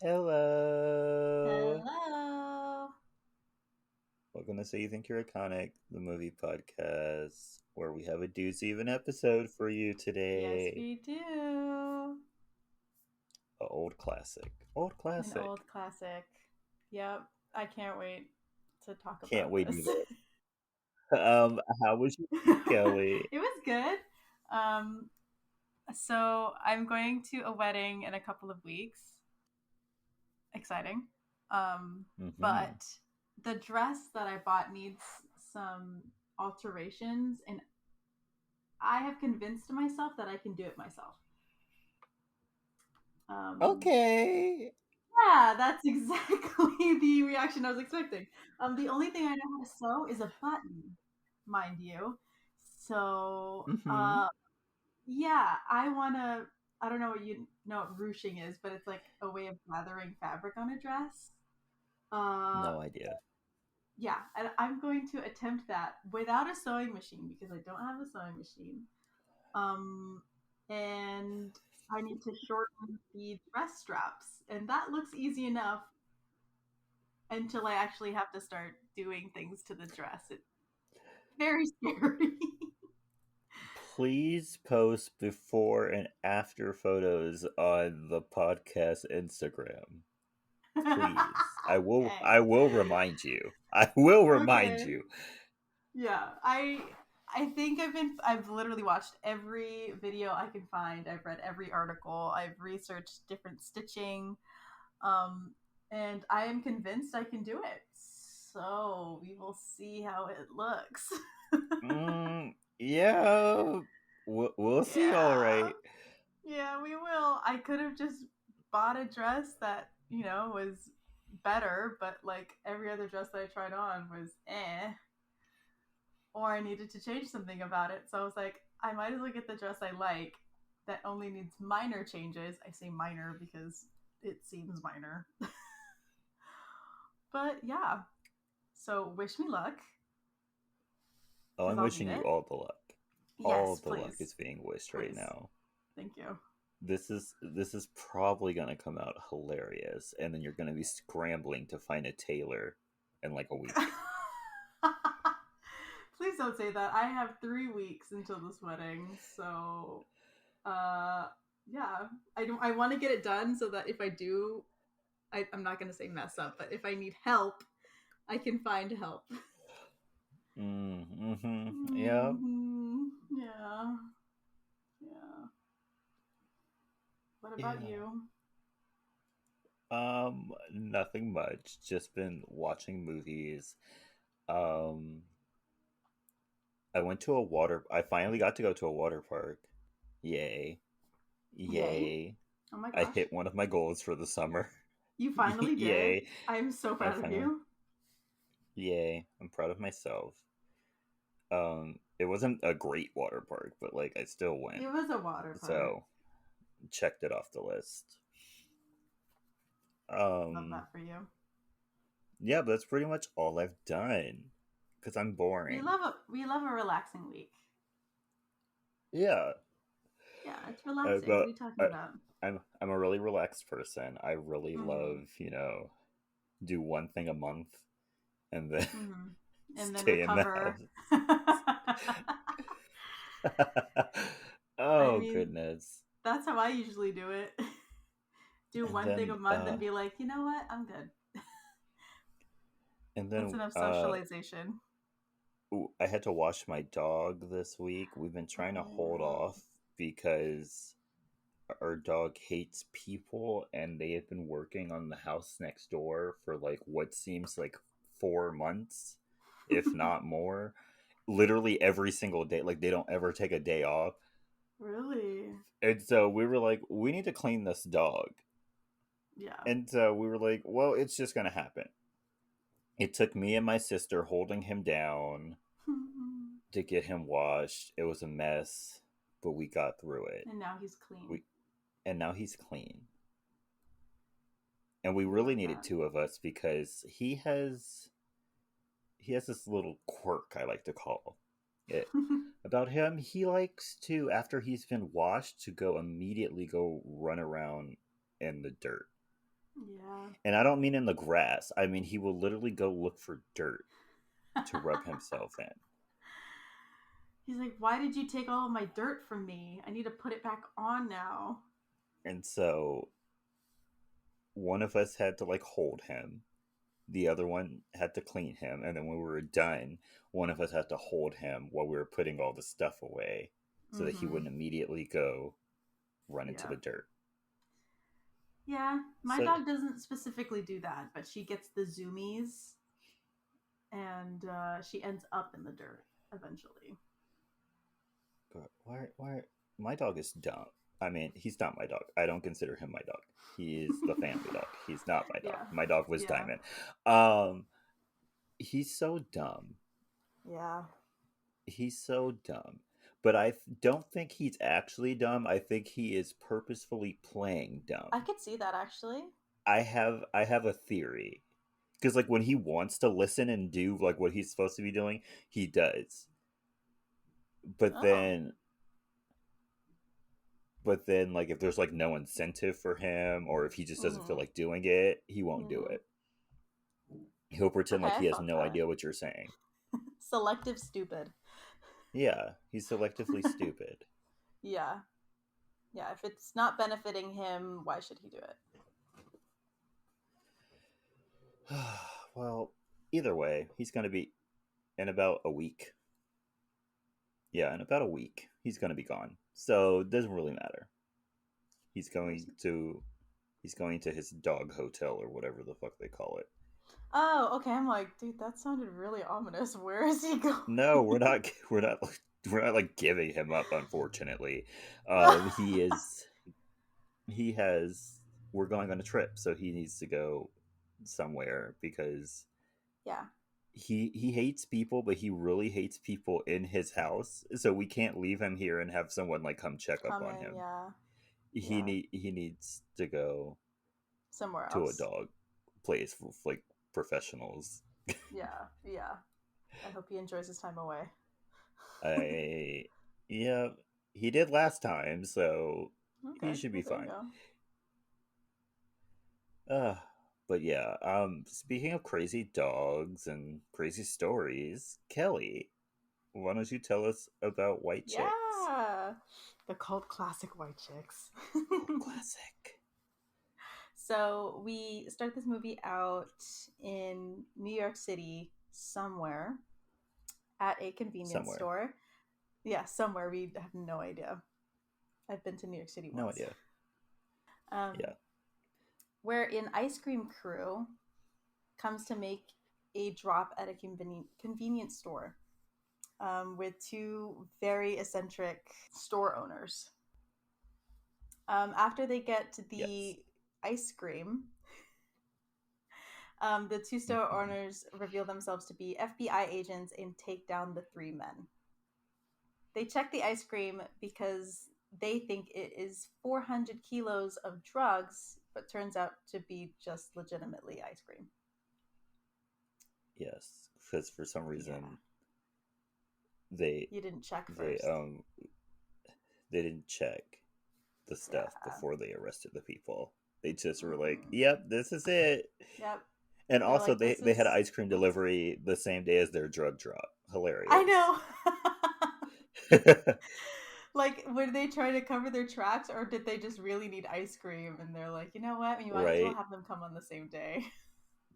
Hello. Hello. Welcome to So You Think You're Iconic, the movie podcast, where we have a doozy of an episode for you Yes, today. we do. A old classic. Old An classic. old classic. Yep. I can't wait to talk Can't about wait this. either. How was your week, Kelly? It was good. Um, so I'm going to a wedding in a couple of weeks. Exciting. Mm-hmm. But the dress that I bought needs some alterations, and I have convinced myself that I can do it myself. Um, Okay. Yeah, that's exactly the reaction I was expecting. The only thing I know how to sew is a button, mind you. So, Mm-hmm. yeah, I wanna. I don't know what you know what ruching is, but it's like a way of gathering fabric on a dress. Uh, No idea. yeah, and I'm going to attempt that without a sewing machine because I don't have a sewing machine. Um, and I need to shorten the dress straps, and that looks easy enough until I actually have to start doing things to the dress. It's very scary. Please post before and after photos on the podcast Instagram. Please. Okay. I will remind you. I will remind Okay. you. Yeah. I think I've literally watched every video I can find. I've read every article. I've researched different stitching. Um and I am convinced I can do it. So, we will see how it looks. Yeah, we'll see. All Yeah. right. Yeah, we will. I could have just bought a dress that, was better, but like every other dress that I tried on was eh. Or I needed to change something about it. So I was like, I might as well get the dress I like that only needs minor changes. I say minor because it seems minor. But yeah. So wish me luck Oh, because I'm I'll need wishing you it. all the luck. All Yes, the luck please. is being wished right Please. now. Thank you. This is probably gonna come out hilarious, and then you're gonna be scrambling to find a tailor in like a week. Please don't say that. I have 3 weeks until this wedding, so uh, yeah, I want to get it done so that if I do, I'm not gonna say mess up, but if I need help, I can find help. Mm-hmm. Yeah. Yeah, yeah. What about Yeah. you? Nothing much. Just been watching movies. Um, I finally got to go to a water park. Yay. Yay! Yay. Oh my I gosh, hit one of my goals for the summer. you finally did. Yay. I'm so I proud of finally you. Yay. I'm proud of myself. It wasn't a great water park, but like I still went. It was a water park. So checked it off the list. Love Um that for you. yeah, but that's pretty much all I've done. Cause I'm boring. We love a relaxing week. Yeah. Yeah, it's relaxing. What are But you talking about? I'm a really relaxed person. I really Mm-hmm. love, do one thing a month and then Mm-hmm. And then stay in the recover. house. I Oh mean, goodness. that's how I usually do it. Do And one thing a then month and be like, you know what? I'm good. and That's then enough socialization. ooh, I had to wash my dog this week. We've been trying to hold Oh. off because our dog hates people and they have been working on the house next door for like what seems like 4 months, if not more. Literally every single day. Like they don't ever take a day off. Really? And so we were like, we need to clean this dog. Yeah. And so we were like, well, it's just going to happen. It took me and my sister holding him down And to get him washed. It was a mess, but we got through it. now he's clean. We and now he's clean. And we I really love needed that. two of us because he has this little quirk, I like to call it, about him. He likes to, after he's been washed, to go immediately go run around in the dirt. Yeah. And I don't mean in the grass. I mean he will literally go look for dirt to rub himself in. He's like, why did you take all of my dirt from me? I need to put it back on now. And so one of us had to like hold him, the other one had to clean him, and then when we were done, one of us had to hold him while we were putting all the stuff away so that he Mm-hmm. wouldn't immediately go run into Yeah. the dirt. Yeah. My So, dog doesn't specifically do that, but she gets the zoomies and she ends up in the dirt eventually. but why? My dog is dumb. I mean, he's not my dog. I don't consider him my dog. He is the family dog. He's not my dog. Yeah. My dog was Yeah. Diamond. Um, he's so dumb. Yeah. He's so dumb. But don't think he's actually dumb. I think he is purposefully playing I dumb. could see that actually. I have a theory because like when he wants to listen and do like what he's supposed to be doing, he does. But Oh. then but then like if there's like no incentive for him or if he just doesn't feel Mm-hmm. like doing it, he won't do Mm-hmm. it. He'll pretend Okay, like I he has felt no that. idea what you're saying. Selective stupid. Yeah, he's selectively stupid. Yeah. Yeah. If it's not benefiting him, why should he do it? Well, either way, he's going to be in about a week. Yeah, in about a week, he's going to be gone. So it doesn't really matter. He's Where's going he? to he's going to his dog hotel or whatever the fuck they call it. Oh, okay. I'm like, dude, that sounded really ominous. Where is he going? No, we're not. We're not like giving him up. Unfortunately, he is. He has. We're going on a trip, so he needs to go somewhere because Yeah. he hates people, but he really hates people in his house. So we can't leave him here and have someone like come check up Come on in. him. Yeah. He Yeah. need he needs to go Somewhere to a else. dog place with like professionals. Yeah. Yeah. I hope he enjoys his time away. I yeah, he did last time, so he Okay. should be Well, there you fine. go. Uh but yeah, speaking of crazy dogs and crazy stories, Kelly, why don't you tell us about White Chicks? Yeah. The cult classic White Chicks. Cult classic. So we start this movie out in New York City somewhere at a convenience Somewhere. store. Yeah, somewhere. We have no idea. I've been to New York City No once. idea. Um, Yeah. where an ice cream crew comes to make a drop at a convenience store with two very eccentric store owners. After they get Yes. the ice cream, the two store Hmm. owners reveal themselves to be FBI agents and take down the three men. They check the ice cream because they think it is 400 kilos of drugs, but turns out to be just legitimately ice cream. Yes. Because for some Yeah. reason they You didn't check they first. they didn't check the stuff Yeah. before they arrested the people. They just were like, Mm-hmm. "Yep, this is it." Yep. And They're also like, they this they had is. ice cream Oops. delivery the same day as their drug drop. I Hilarious. know. Like, were they trying to cover their tracks, or did they just really need ice cream? And they're like, you know what? We might as well Right? have them come on the same day.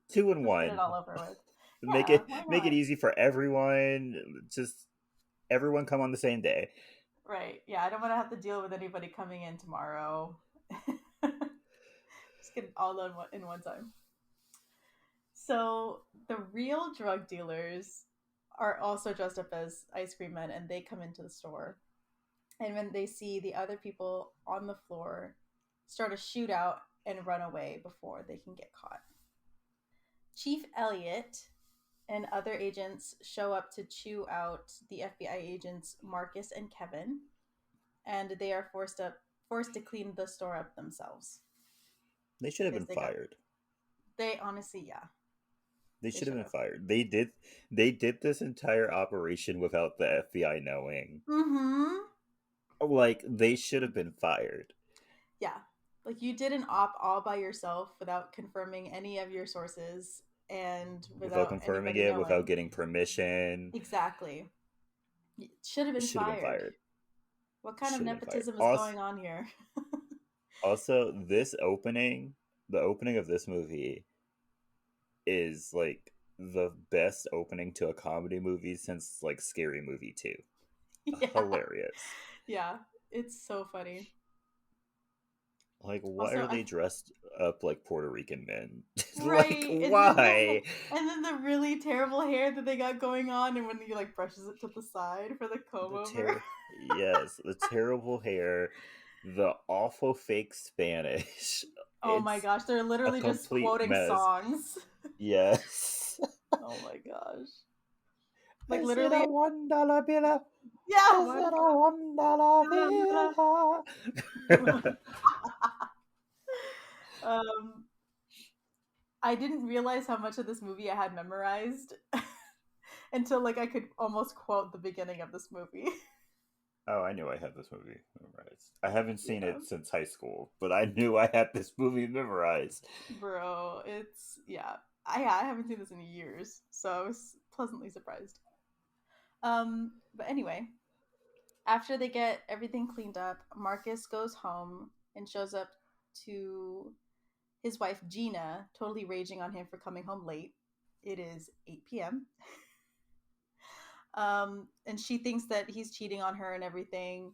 2 in Just get it 1. all over with. Make Yeah, it why make it not? easy for everyone. Just everyone come on the same day. Right. Yeah, I don't want to have to deal with anybody coming in tomorrow. Just get it all done in one time. So the real drug dealers are also dressed up as ice cream men, and they come into the store. And when they see the other people on the floor, start a shootout and run away before they can get caught. Chief Elliot and other agents show up to chew out the FBI agents Marcus and Kevin, and they are forced to clean the store up themselves They should have because been fired. they honestly, yeah, They they should have should been have. fired. They did this entire operation without the FBI knowing. Mm-hmm. Like they should have been fired. Yeah, Like you did an op all by yourself without confirming any of your sources and Without without confirming anybody it, without knowing. getting permission. Exactly. Should have been Should have been fired. fired. What kind of Should have been fired. nepotism is Also, going on here? also, the opening of this movie is like the best opening to a comedy movie since like Scary Movie 2. Yeah. Hilarious. Yeah. It's so funny. Like, why Also, are they dressed up like Puerto Rican men? Like, right, why? and then the really terrible hair that they got going on, and when he like brushes it to the side for the comb The over. yes, the terrible hair, the awful fake Spanish. Oh my It's gosh, they're a literally just complete quoting mess. songs. Yes. Oh my gosh. Like Is it a literally, $1 bill? yeah. Is it a $1 bill? um, I didn't realize how much of this movie I had memorized until like I could almost quote the beginning of this movie. Oh, I knew I had this movie memorized. I haven't seen Yeah, it since high school, but I knew I had this movie memorized. bro, it's yeah. I haven't seen this in years, so I was pleasantly surprised. But anyway, after they get everything cleaned up, Marcus goes home and shows up to his wife Gina, totally raging on him for coming home late. It is 8 p.m. And she thinks that he's cheating on her and everything.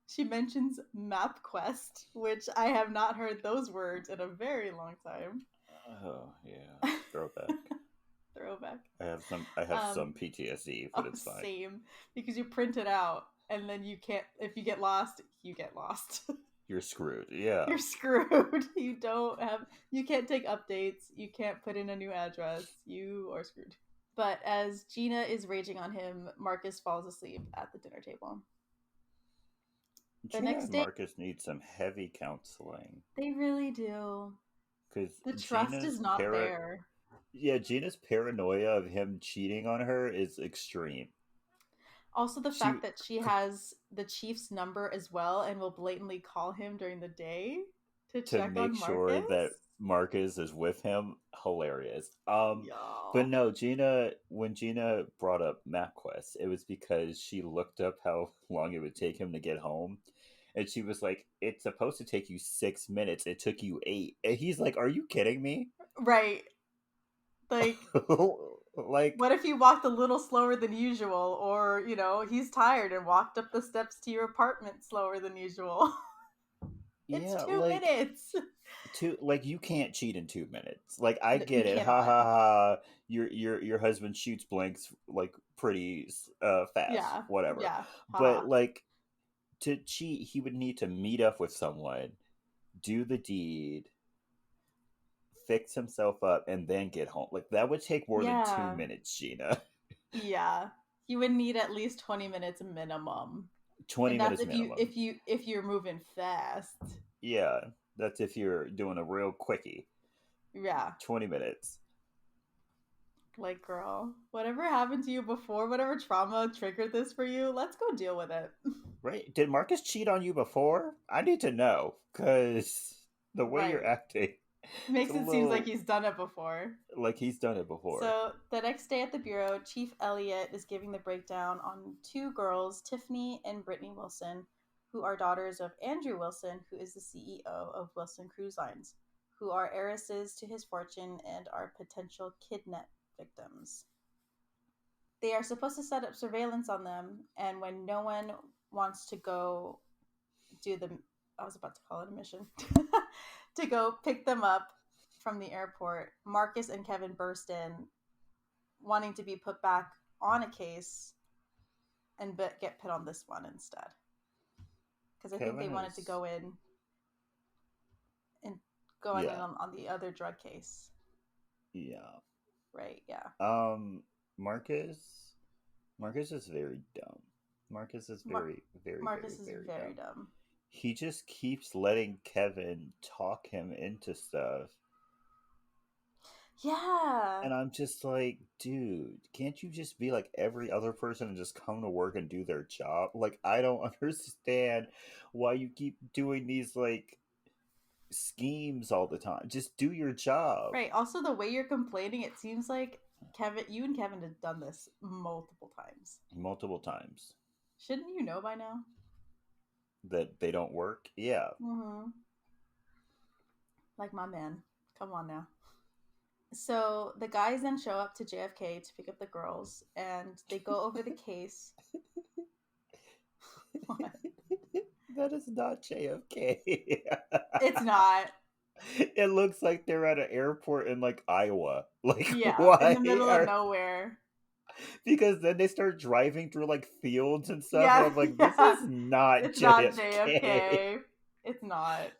She mentions MapQuest, which I have not heard those words in a very long time. Oh yeah, throwback. Throwback. I have Um, some PTSD, but oh, it's fine. same. Because you print it out and then you can't, if you get lost, you get lost. You're screwed. Yeah. You're screwed. You don't have, you can't take updates. You can't put in a new address. You are screwed. But as Gina is raging on him, Marcus falls asleep at the dinner table. The Gina next and day, Marcus need some heavy counseling they really do. because The trust is not there. Gina's paranoia of him cheating on her is extreme. Also, the She fact that she has the chief's number as well and will blatantly call him during the day to to check make on sure Marcus. that Marcus is with him, hilarious. But Y'all. no, when Gina brought up MapQuest, it was because she looked up how long it would take him to get home. And she was like, "It's supposed to take you 6 minutes. It took you 8." And he's like, "Are you kidding me?" Right. Like, Like, what if you walked a little slower than usual? Or, he's tired and walked up the steps to your apartment slower than usual. It's yeah, 2 minutes. you can't cheat in 2 minutes. Like, I You get it. Ha cannot. ha ha. Your husband shoots blanks like pretty fast, Yeah. whatever. Yeah. But Haha. like, to cheat, he would need to meet up with someone, do the deed, fix himself up, and then get home. Like, that would take more than two Yeah. minutes, Gina. Yeah. You would need at least 20 minutes minimum. 20 And that's minutes if you minimum. if you if you're moving fast. Yeah, that's if you're doing a real quickie. Yeah. 20 minutes. Like, girl, whatever happened to you before, whatever trauma triggered this for you, let's go deal with it. Right? Did Marcus cheat on you before? I need to know, because the way you're Right. acting, it's a Makes it seems like little he's done it before. like he's done it before. So the next day at the bureau, Chief Elliott is giving the breakdown on two girls, Tiffany and Brittany Wilson, who are daughters of Andrew Wilson, who is the CEO of Wilson Cruise Lines, who are heiresses to his fortune and are potential kidnap victims. They are supposed to set up surveillance on them, and when no one wants to go do the, I was about to call it a mission, to go pick them up from the airport, Marcus and Kevin burst in, wanting to be put back on a case and get put on this one instead. Because I think they Kevin wanted to is go in and go in yeah, on the other drug case. yeah. Right, yeah. Marcus Marcus is very dumb. Marcus is Mar- very, very, very, Marcus is very very dumb. dumb. He just keeps letting Kevin talk him into stuff. Yeah. And I'm just like, dude, can't you just be like every other person and just come to work and do their job? Like, I don't understand why you keep doing these, like, schemes all the time. Just do your job. Right. Also, the way you're complaining, it seems like you and Kevin have done this multiple times. Multiple times. Shouldn't you know by now? That they don't work? Yeah. Mm-hmm. Like my man. Come on now. So the guys then show up to JFK to pick up the girls, and they go over the case. What? That is not JFK. It's not. It looks like they're at an airport in like Iowa. Like, Yeah, in why the middle of are. nowhere. Because then they start driving through like fields and stuff, and Yeah, I'm like, this yeah. is not It's not JFK. JFK. It's not.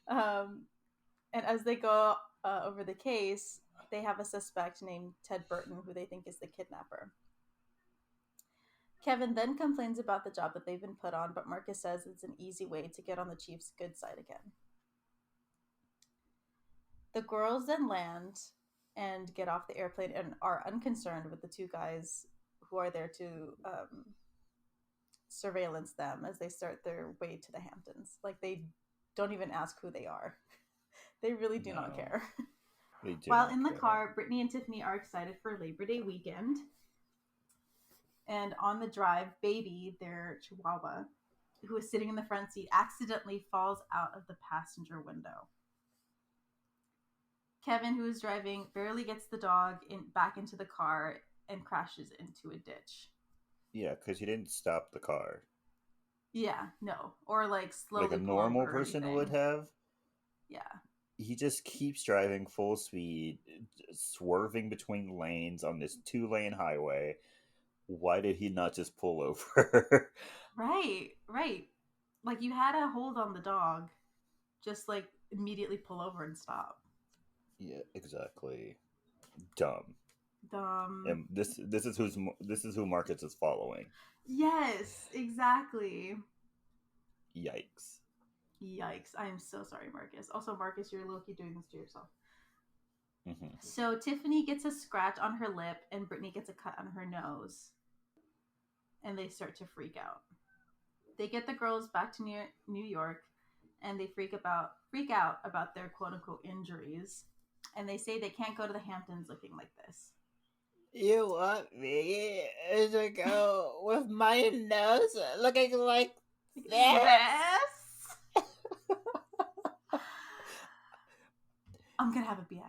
um, and as they go over the case, they have a suspect named Ted Burton, who they think is the kidnapper. Kevin then complains about the job that they've been put on, but Marcus says it's an easy way to get on the Chief's good side again. The girls then land and get off the airplane and are unconcerned with the two guys who are there to surveillance them as they start their way to the Hamptons. Like, they don't even ask who they are. They really do not care. They do. While in the car, Brittany and Tiffany are excited for Labor Day weekend. And on the drive, Baby, their chihuahua, who is sitting in the front seat, accidentally falls out of the passenger window. Kevin, who is driving, barely gets the dog back into the car and crashes into a ditch. Yeah, because he didn't stop the car. Yeah, no. Or like slowly like a normal person would have. Yeah. He just keeps driving full speed, swerving between lanes on this 2-lane highway. Why did he not just pull over? Right. Like, you had a hold on the dog. Just like immediately pull over and stop. Yeah, exactly. Dumb. And this is who Marcus is following. Yes, exactly. Yikes. I am so sorry, Marcus. Also, Marcus, you're low-key doing this to yourself. Mm-hmm. So Tiffany gets a scratch on her lip and Brittany gets a cut on her nose. And they start to freak out. They get the girls back to New York and they freak out about their quote-unquote injuries. And they say they can't go to the Hamptons looking like this. You want me to go with my nose looking like this? I'm gonna have a BF.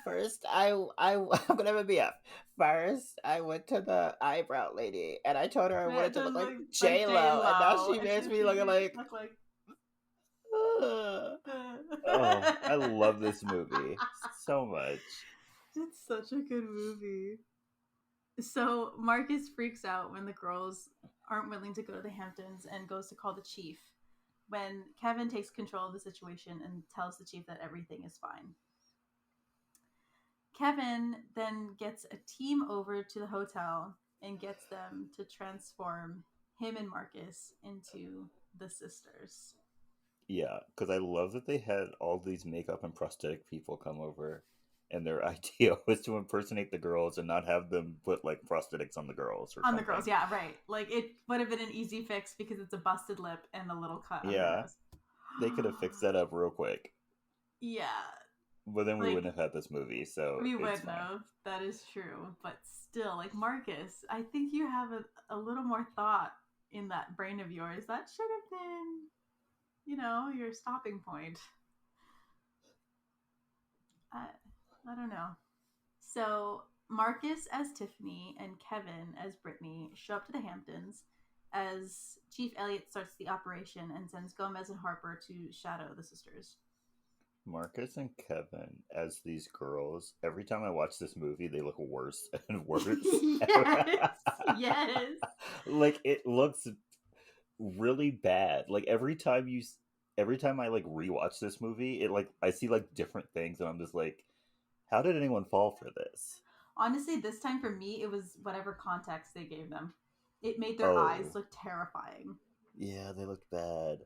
First, I'm gonna have a BF. First, I went to the eyebrow lady, and I told her I wanted to look like J-Lo, and now she makes me looking like. Oh, I love this movie so much. It's such a good movie. So Marcus freaks out when the girls aren't willing to go to the Hamptons and goes to call the chief. When Kevin takes control of the situation and tells the chief that everything is fine. Kevin then gets a team over to the hotel and gets them to transform him and Marcus into the sisters. Yeah, because I love that they had all these makeup and prosthetic people come over, and their idea was to impersonate the girls and not have them put like prosthetics on the girls. The girls, yeah, right. Like, it would have been an easy fix because it's a busted lip and a little cut on her nose. They could have fixed that up real quick. Yeah. But then we wouldn't have had this movie, so we wouldn't have. That is true. But still, like, Marcus, I think you have a little more thought in that brain of yours. That should have been, your stopping point. I don't know. So Marcus as Tiffany and Kevin as Brittany show up to the Hamptons as Chief Elliott starts the operation and sends Gomez and Harper to shadow the sisters. Marcus and Kevin as these girls, every time I watch this movie, they look worse and worse. Yes. Like, it looks really bad. Like, every time I like rewatch this movie, it like I see like different things, and I'm just like, how did anyone fall for this? Honestly, this time for me, it was whatever context they gave them. It made their eyes look terrifying. Yeah, they looked bad.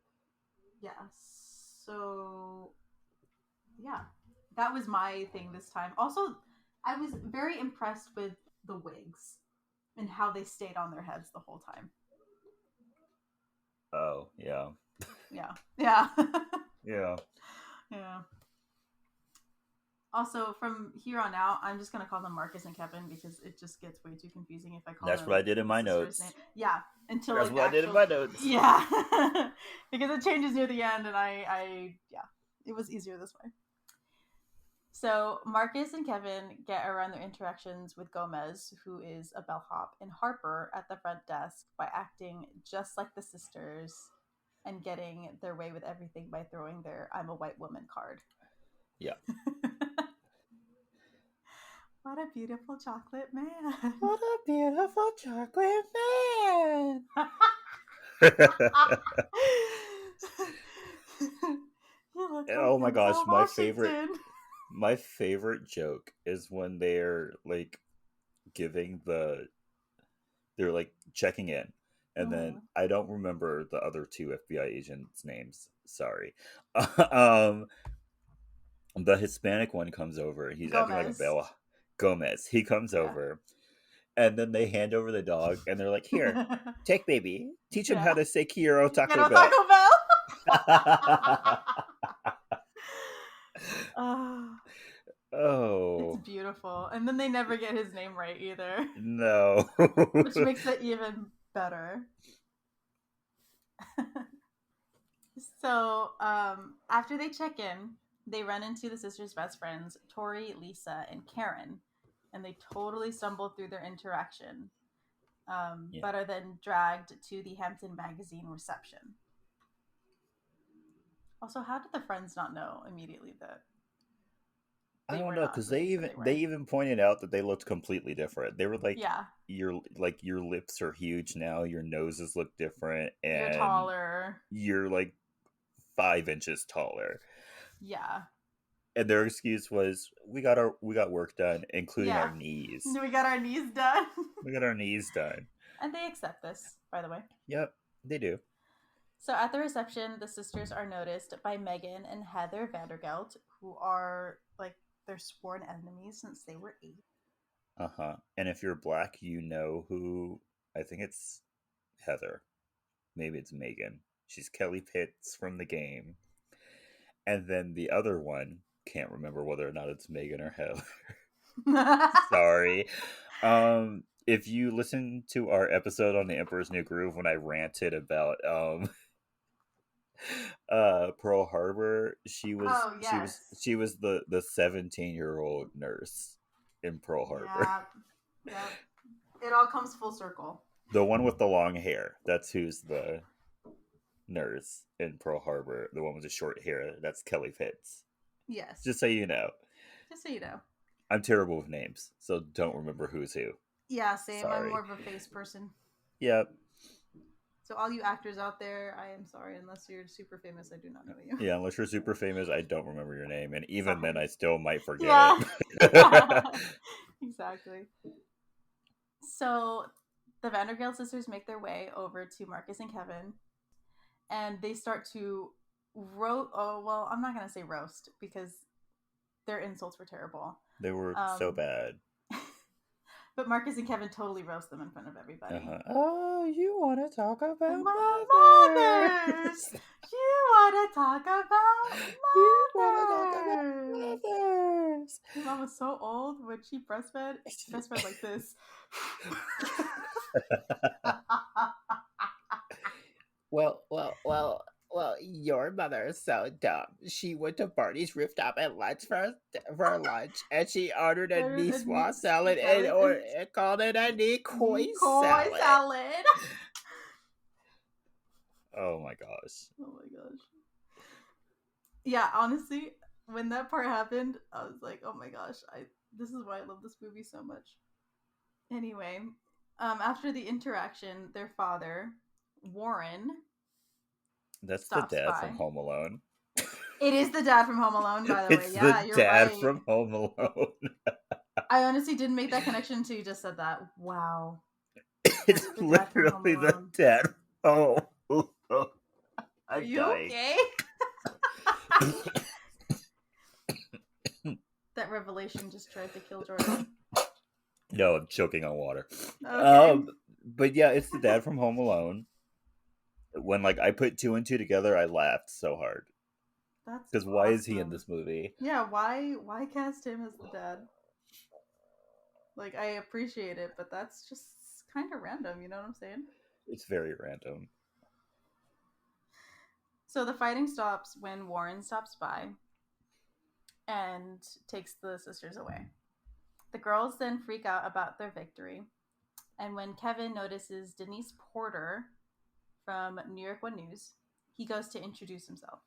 Yeah. So, yeah, that was my thing this time. Also, I was very impressed with the wigs and how they stayed on their heads the whole time. Oh, yeah. Yeah. Yeah. Yeah. Yeah. Also, from here on out, I'm just gonna call them Marcus and Kevin because it just gets way too confusing if I call That's them what I did in the my sister's name. notes. Yeah, until That's like the what I did in actual. my notes. Yeah, because it changes near the end, and yeah, it was easier this way. So Marcus and Kevin get around their interactions with Gomez, who is a bellhop, and Harper at the front desk by acting just like the sisters and getting their way with everything by throwing their "I'm a white woman" card. Yeah. What a beautiful chocolate man. What a beautiful chocolate man. You look like Oh my gosh, Denzel Washington. my favorite joke is when they're like giving they're like checking in, and then Mhm. I don't remember the other two FBI agents' names. Sorry. um, the Hispanic one comes over. He's acting like a Gomez. bell. Gomez. He comes Yeah. over, and then they hand over the dog, and they're like, "Here, take baby. Teach him how Yeah. to say Kiro Taco Quiero Bell." Taco Bell. Oh, it's Oh beautiful. And then they never get his name right either, no. which makes it even better. So, after they check in, they run into the sisters' best friends, Tori, Lisa, and Karen, and they totally stumble through their interaction, Yeah. but are then dragged to the Hampton Magazine reception. Also, how did the friends not know immediately that I they don't were know, not because who they said they they were? even pointed out that they looked completely different. They were Yeah, like your lips are huge now, your noses look different, you're and taller. you're like 5 inches taller. Yeah, And their excuse was we got work done, including yeah. our knees. We got our knees done. We got our knees done. And they accept this, by the way. Yep, they do. So at the reception, the sisters are noticed by Megan and Heather Vandergelt, who are like their sworn enemies since they were 8. Uh-huh. And if you're black, you know who. I think it's Heather. Maybe it's Megan. She's Kelly Pitts from the game. And then the other one, can't remember whether or not it's Megan or Heather. Sorry. If you listen to our episode on the Emperor's New Groove when I ranted about Pearl Harbor, Oh yes. she was the 17-year-old nurse in Pearl Harbor. Yeah. Yep. It all comes full circle. The one with the long hair. That's who's the nurse in Pearl Harbor. The one with the short hair. That's Kelly Pitts. Yes. Just so you know. Just so you know. I'm terrible with names, so don't remember who's who. Yeah, same. Sorry. I'm more of a face person. Yep. So all you actors out there, I am sorry. Unless you're super famous, I do not know you. Yeah, unless you're super famous, I don't remember your name, and even Sorry. then, I still might forget Yeah. it. Exactly. So the Vandergeld sisters make their way over to Marcus and Kevin, and they start to roast. Oh well, I'm not gonna say roast because their insults were terrible. They were so bad. But Marcus and Kevin totally roast them in front of everybody. Uh-huh. Oh, you want to talk about mothers? You want to talk about mothers? Mothers. My mom was so old when she breastfed. She breastfed like this. Well, your mother is so dumb. She went to Barney's rooftop at lunch for lunch, and she ordered a Niçoise salad and called it a Niçoise salad. Oh my gosh. Oh my gosh. Yeah, honestly, when that part happened, I was like, oh my gosh, this is why I love this movie so much. Anyway, after the interaction, their father, Warren, that's the dad from Home Alone. It is the dad from Home Alone, by the way. Yeah, you're right. It's the dad from Home Alone. I honestly didn't make that connection until you just said that. Wow. It's literally the dad from Home Alone. Are you okay? That revelation just tried to kill Jordan. No, I'm choking on water. Okay. But yeah, it's the dad from Home Alone. when like I put two and two together, I laughed so hard. That's Because why is he in awesome. this movie? Yeah, why cast him as the dad? Like, I appreciate it, but that's just kind of random, you know what I'm saying? It's very random. So the fighting stops when Warren stops by and takes the sisters away. The girls then freak out about their victory, and when Kevin notices Denise Porter from New York One News, he goes to introduce himself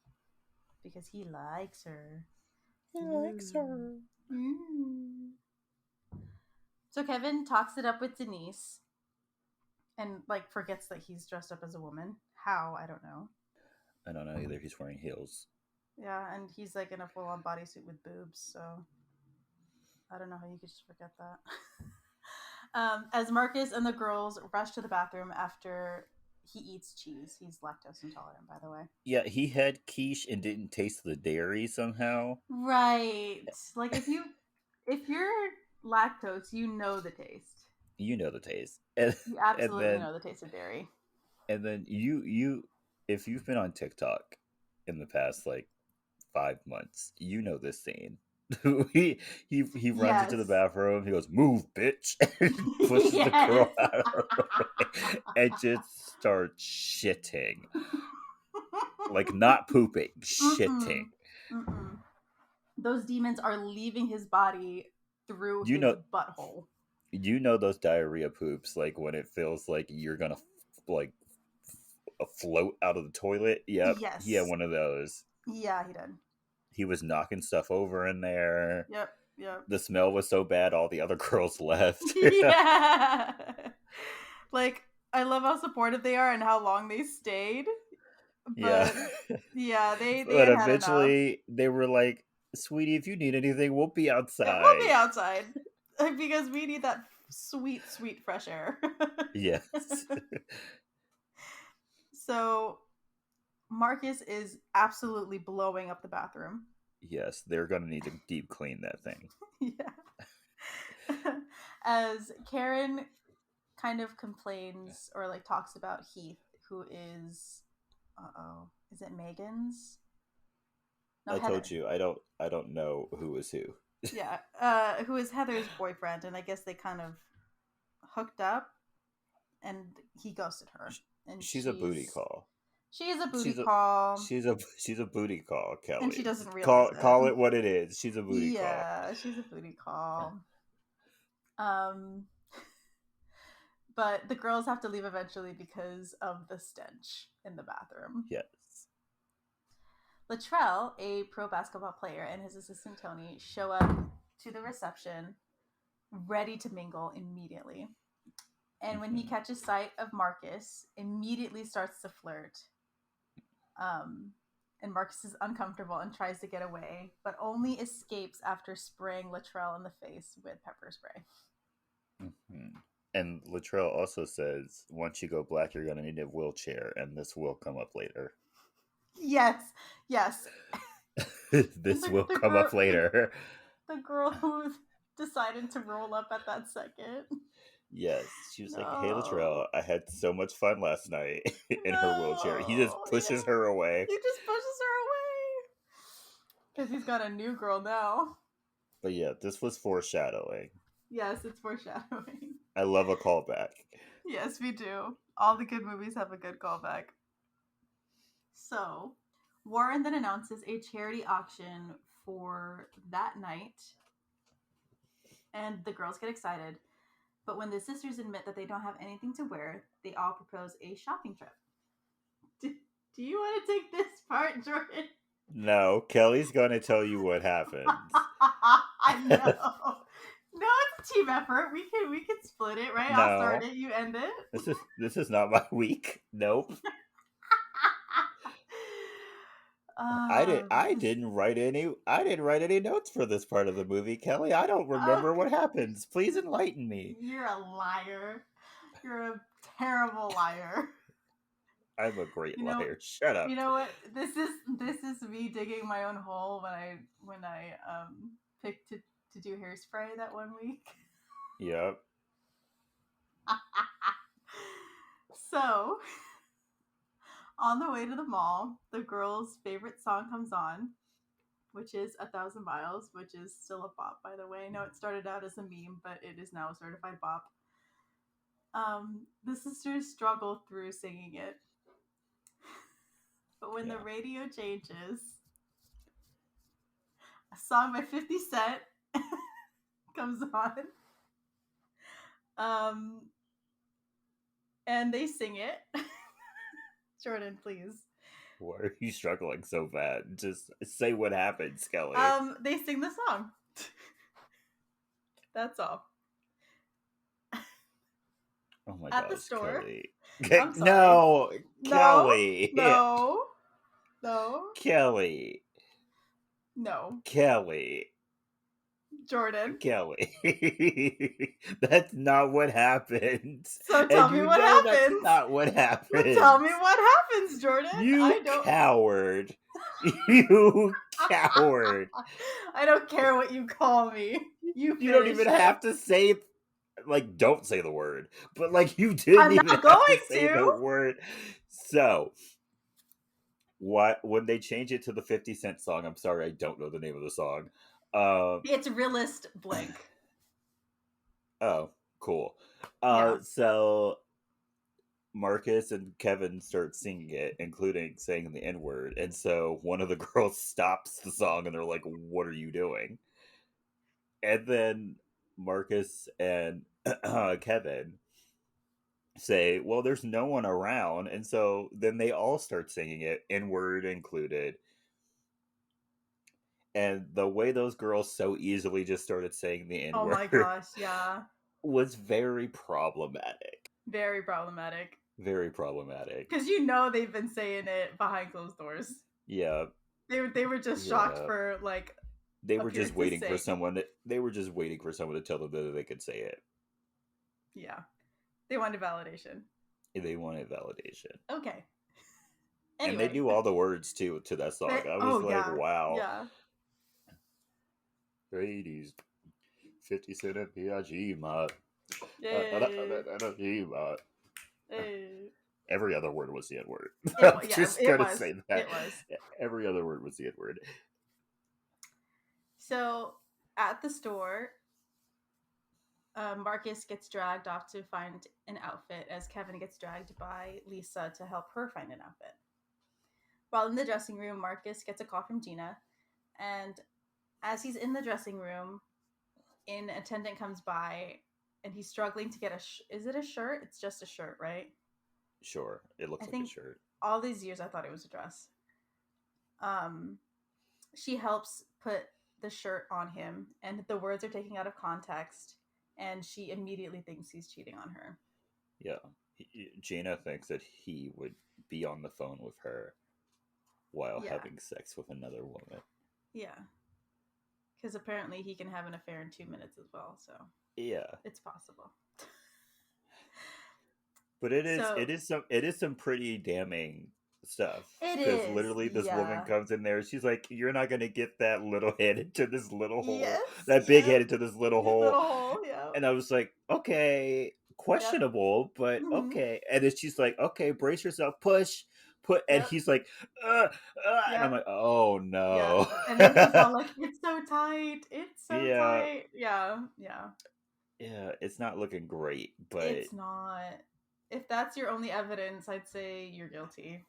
because he likes her. He likes her. Mm. So Kevin talks it up with Denise and like forgets that he's dressed up as a woman. How? I don't know. I don't know either. He's wearing heels. Yeah, and he's like in a full-on bodysuit with boobs, so I don't know how you could just forget that. As Marcus and the girls rush to the bathroom after he eats cheese. He's lactose intolerant, by the way. Yeah, he had quiche and didn't taste the dairy somehow. Right. Like if you're lactose, you know the taste. You know the taste. You And absolutely then know the taste of dairy. you if you've been on TikTok in the past like 5 months, you know this scene. he runs into Yes. the bathroom. He goes, "Move, bitch!" and pushes the girl Yes. out of the way and just starts shitting, like not pooping, Mm-mm. shitting. Mm-mm. Those demons are leaving his body through You his know, butthole. you know those diarrhea poops, like when it feels like you're gonna like float out of the toilet. Yep, he had Yes. one of those. Yeah, he did. He was knocking stuff over in there. Yep. Yep. The smell was so bad, all the other girls left. Yeah. Like, I love how supportive they are and how long they stayed. Yeah. But yeah, they But had enough. eventually they were like, "Sweetie, if you need anything, we'll be It will be outside." outside because we need that sweet, sweet fresh air. Yes. So Marcus is absolutely blowing up the bathroom. Yes, they're gonna need to deep clean that thing. Yeah. As Karen kind of complains or like talks about Heath, who is is it Megan's? No, I Heather. told you, I don't know who is who. Yeah, who is Heather's boyfriend, and I guess they kind of hooked up, and he ghosted her, and She's a booty call. she is a booty She's a call, she's a booty call, and she Kelly. doesn't realize Call it. it what it is. She's a booty call. Yeah, she's a booty call. Um, but the girls have to leave eventually because of the stench in the bathroom. Yes. Latrell, a pro basketball player, and his assistant Tony show up to the reception ready to mingle immediately. And when he catches sight of Marcus, immediately starts to flirt. And Marcus is uncomfortable and tries to get away, but only escapes after spraying Latrell in the face with pepper spray. Mm-hmm. And Latrell also says, once you go black, you're going to need a wheelchair, and this will come up later. Yes, yes. This will come up later. The girl who decided to roll up at that second. Yes, she was No. like, "Hey, Latrell, I had so much fun last night in her wheelchair." He just pushes her away. He just pushes her away because he's got a new girl now. But yeah, this was foreshadowing. Yes, it's foreshadowing. I love a callback. Yes, we do. All the good movies have a good callback. So, Warren then announces a charity auction for that night, and the girls get excited. But when the sisters admit that they don't have anything to wear, they all propose a shopping trip. Do you want to take this part, Jordan? No, Kelly's gonna tell you what happens. I know. No, it's a team effort. We can split it, right? No. I'll start it, you end it. This is not my week. Nope. I didn't write any notes for this part of the movie, Kelly. I don't remember what happens. Please enlighten me. You're a liar. You're a terrible liar. I'm a great liar. Shut up. You know what? This is me digging my own hole when I picked to do Hairspray that one week. Yep. So On the way to the mall, the girl's favorite song comes on, which is A Thousand Miles, which is still a bop, by the way. No, it started out as a meme, but it is now a certified bop. The sisters struggle through singing it, but when the Yeah. radio changes, a song by 50 Cent comes on. And they sing it. Jordan, please. Why are you struggling so bad? Just say what happens, Kelley. They sing the song. That's all. Oh my At the gosh, store. Kelley. I'm sorry. No, Kelley. No. Kelley. No. Kelley. Jordan. Kelley. That's not what happens. So tell me what happens. That's not what happens. So tell me what happens, Jordan. You coward. You coward. I don't care what you call me. You don't even have to say, like, don't say the word. But, like, you didn't even have to say the word. So, when they change it to the 50 Cent song, I'm sorry, I don't know the name of the song. It's Realist Blank. Oh, cool. Yeah. So Marcus and Kevin start singing it, including saying the N-word, and so one of the girls stops the song and they're like, what are you doing? And then Marcus and Kevin say, well, there's no one around, and so then they all start singing it, N-word included. And the way those girls so easily just started saying the N-word, oh my gosh, yeah, was very problematic. Very problematic. Very problematic. Because you know they've been saying it behind closed doors. Yeah. They were just shocked for, like, they were just waiting for someone to, they were just waiting for someone to tell them that they could say it. Yeah. They wanted validation. They wanted validation. Okay. Anyway. And they knew all the words too to that song. I was wow. Yeah. Ladies, 50 Cent and P.I.G. Every other word was the N-word. I'm just gonna say that. It was. Every other word was the N-word. So, at the store, Marcus gets dragged off to find an outfit as Kevin gets dragged by Lisa to help her find an outfit. While in the dressing room, Marcus gets a call from Gina, and as he's in the dressing room, an attendant comes by, and he's struggling to get is it a shirt? It's just a shirt, right? Sure, it looks like a shirt. All these years I thought it was a dress. She helps put the shirt on him, and the words are taken out of context, and she immediately thinks he's cheating on her. Yeah. Gina thinks that he would be on the phone with her while having sex with another woman. Yeah. Because apparently he can have an affair in 2 minutes as well, so yeah, it's possible. But it is some pretty damning stuff. It is, because literally this woman comes in there. She's like, "You're not gonna get that little head into this little hole. That big head into this little hole." Little hole, yeah. And I was like, "Okay, questionable, but okay." And then she's like, "Okay, brace yourself, push." And he's like, and I'm like, oh no. And then he's all like, it's so tight. It's so tight. Yeah. Yeah, it's not looking great, but it's not. If that's your only evidence, I'd say you're guilty.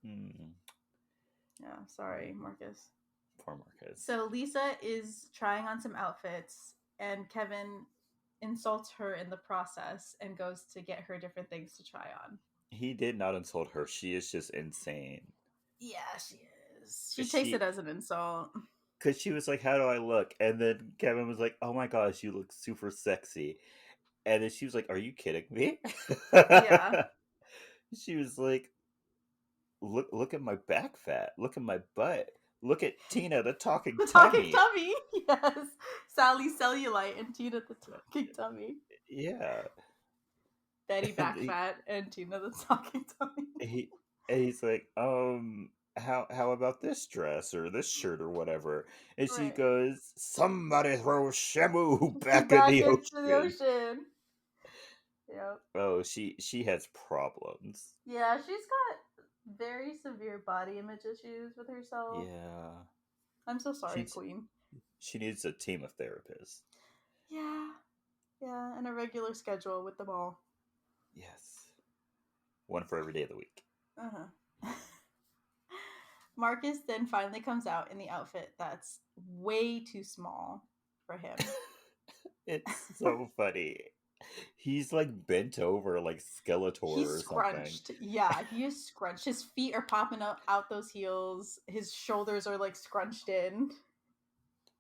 Yeah, sorry, Marcus. Poor Marcus. So Lisa is trying on some outfits, and Kevin insults her in the process and goes to get her different things to try on. He did not insult her. She is just insane. Yeah, she is. She takes it as an insult. Because she was like, how do I look? And then Kevin was like, oh my gosh, you look super sexy. And then she was like, are you kidding me? Yeah. She was like, look at my back fat. Look at my butt. Look at Tina, the talking tummy. Talking tummy, yes. Sally Cellulite and Tina, the talking tummy. Yeah. Betty back fat and Tina, the talking tummy. He's like, how about this dress or this shirt or whatever? And she goes, somebody throw Shamu back in the ocean. Yep. Oh, she has problems. Yeah, she's got very severe body image issues with herself. Yeah. I'm so sorry, She's Queen. she needs a team of therapists. Yeah, yeah, and a regular schedule with them all. Yes. One for every day of the week. Uh-huh. Marcus then finally comes out in the outfit that's way too small for him. It's so funny. He's like bent over like Skeletor He's or something. scrunched. Yeah, he is scrunched. His feet are popping out those heels. His shoulders are like scrunched in.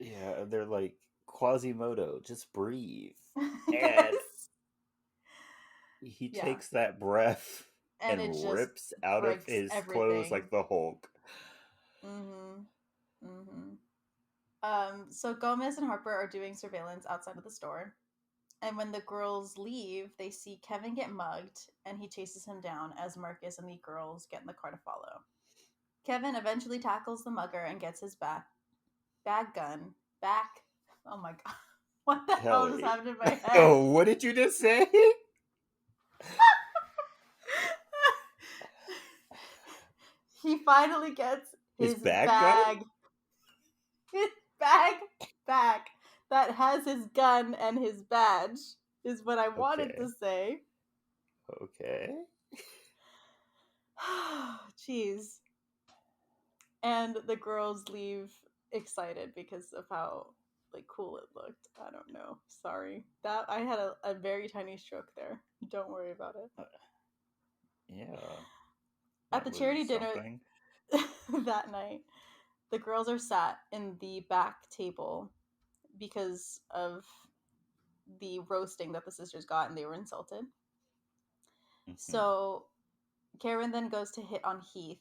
Yeah, they're like Quasimodo, just breathe. And Yes. he Yeah. takes that breath And it and just rips out of breaks his clothes everything. like the Hulk. Mm-hmm. Mm-hmm. So Gomez and Harper are doing surveillance outside of the store. And when the girls leave, they see Kevin get mugged, and he chases him down as Marcus and the girls get in the car to follow. Kevin eventually tackles the mugger and gets his bag gun back. Oh my god. What the hell just Kelley. happened in my head? Oh, what did you just say? He finally gets His his bag gun? bag. His bag back that has his gun and his badge, is what I wanted to Okay. say. Okay. Jeez. And the girls leave excited because of how like cool it looked. I don't know. Sorry. That I had a very tiny stroke there. Don't worry about it. Yeah, At that the was charity dinner something. that night, the girls are sat in the back table because of the roasting that the sisters got and they were insulted. Hmm. So Karen then goes to hit on Heath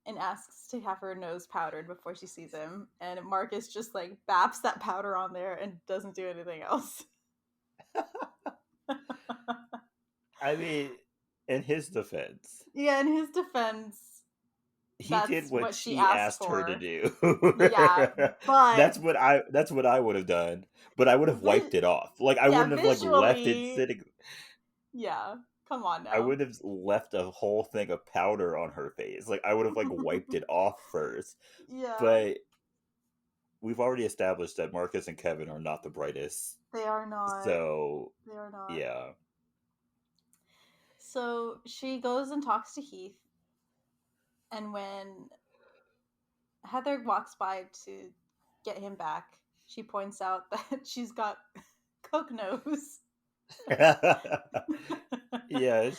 and asks to have her nose powdered before she sees him. And Marcus just like baps that powder on there and doesn't do anything else. I mean, in his defense, Yeah, in his defense, he that's did what what she she asked asked her to for. do. Yeah, but That's what I would have done. But I would have wiped it off. Like I yeah, wouldn't have like left it visually, sitting. yeah. Come on I now. would have left a whole thing of powder on her face. Like I would have like wiped it off first. Yeah, But we've already established that Marcus and Kevin are not the brightest. they are not. So They are not. yeah. So she goes and talks to Heath, and when Heather walks by to get him back, she points out that she's got coke nose. Yeah,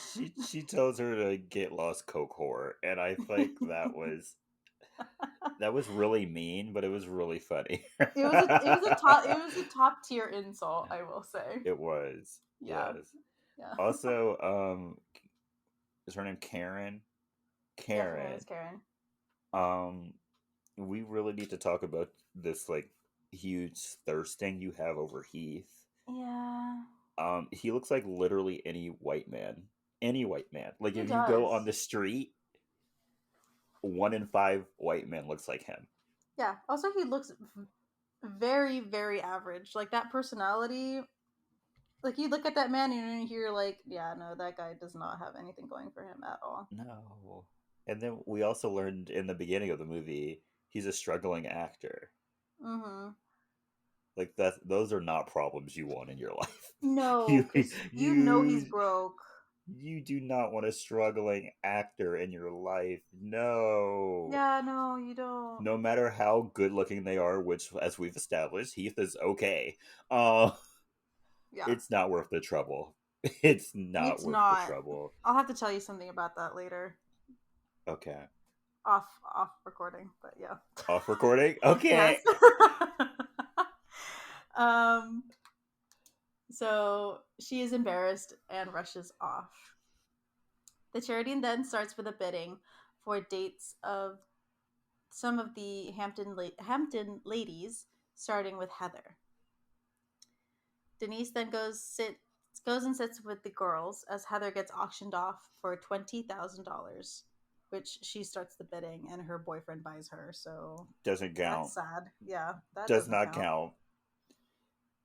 she tells her to get lost coke whore, and I think that was really mean, but it was really funny. It was a top tier insult, I will say. It was, Yeah, yes. yeah, Also, is her name Karen? yes. Her name Karen. is Karen. Um, we really need to talk about this like huge thirsting you have over Heath. Yeah, He looks like literally any white man. Any white man. Like he if you go on does. the street, 1 in 5 white men looks like him. Yeah. Also, he looks very, very average. Like that personality. Like you look at that man and you're like, yeah, no, that guy does not have anything going for him at all. No. And then we also learned in the beginning of the movie he's a struggling actor. Mm-hmm. Like that those are not problems you want in your life. No, You because you know he's you broke. you do not want a struggling actor in your life. No. Yeah, no, you don't. No matter how good looking they are, which as we've established, Heath is okay. Uh Yeah, it's not worth the trouble. It's not it's worth the not. trouble. I'll have to tell you something about that later, Okay. off recording. But yeah, Off recording? Okay. yes. um. So she is embarrassed and rushes off. The charity then starts with a bidding for dates of some of the Hampton ladies, starting with Heather. Denise then goes and sits with the girls as Heather gets auctioned off for $20,000, which she starts the bidding and her boyfriend buys her. So Doesn't count. that's sad. Yeah, that Does doesn't not count count.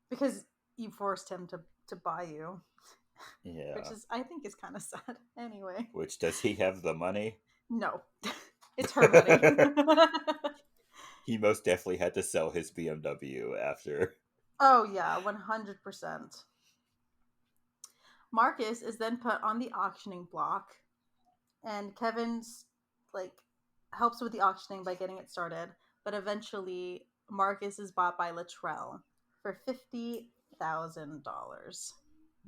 because you forced him to buy you, which Yeah. is I think is kind of sad. Anyway, Which does he have the money? No. It's her money. He most definitely had to sell his BMW after. Oh, yeah, 100%. Marcus is then put on the auctioning block, and Kevin's like helps with the auctioning by getting it started, but eventually Marcus is bought by Latrell for $50,000.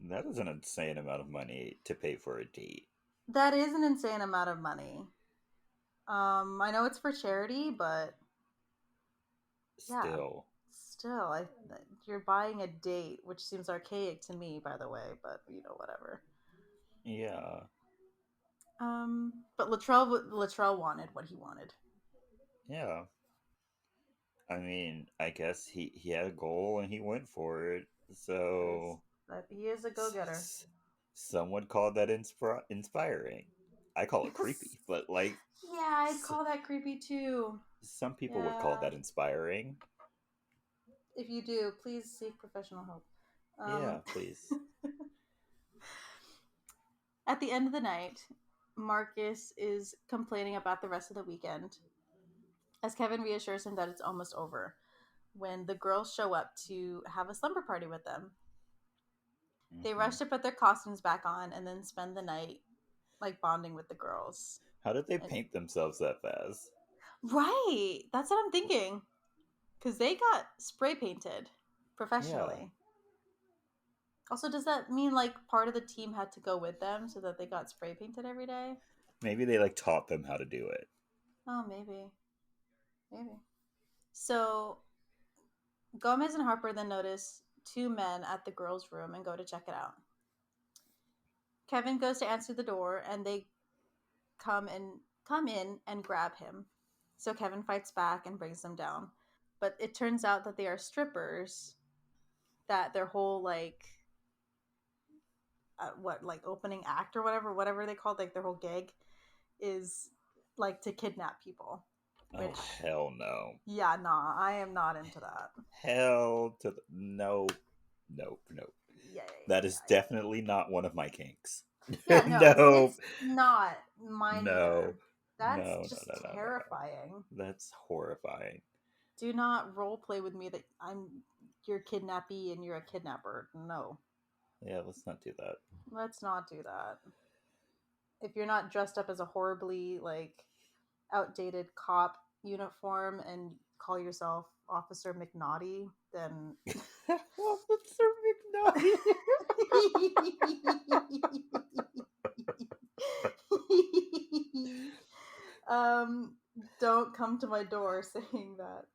That is an insane amount of money to pay for a date. That is an insane amount of money. I know it's for charity, but yeah, Still. still, you're buying a date, which seems archaic to me, by the way, but whatever. Yeah. But Latrell wanted what he wanted. Yeah. I mean, I guess he had a goal and he went for it. So He is a go getter. some would call that inspiring. I call it creepy, but like Yeah, I'd call that creepy too. some people would call Yeah. that inspiring. If you do, please seek professional help. Yeah, please. At the end of the night, Marcus is complaining about the rest of the weekend as Kevin reassures him that it's almost over when the girls show up to have a slumber party with them. They Mm-hmm. rush to put their costumes back on and then spend the night like bonding with the girls. How did they And paint themselves that fast? right, that's what I'm thinking. Because they got spray painted Yeah, professionally. Also, does that mean like part of the team had to go with them so that they got spray painted every day? maybe they like taught them how to do it. Oh, maybe. Maybe. So Gomez and Harper then notice two men at the girls' room and go to check it out. Kevin goes to answer the door and they come in and grab him. So Kevin fights back and brings them down. But it turns out that they are strippers, that their whole like opening act or whatever they called, like their whole gig is like to kidnap people. Oh Which, hell no! yeah, nah, I am not into that. Hell to the no, nope, nope. Yeah, That is definitely not one of my kinks. yeah, no, No, it's not mine no, either. That's no, just no. terrifying. That's horrifying. Do not role play with me that I'm your kidnappee and you're a kidnapper. No, Yeah, let's not do that. let's not do that. If you're not dressed up as a horribly outdated cop uniform and call yourself Officer McNaughty, then Officer McNaughty. um, don't come to my door saying that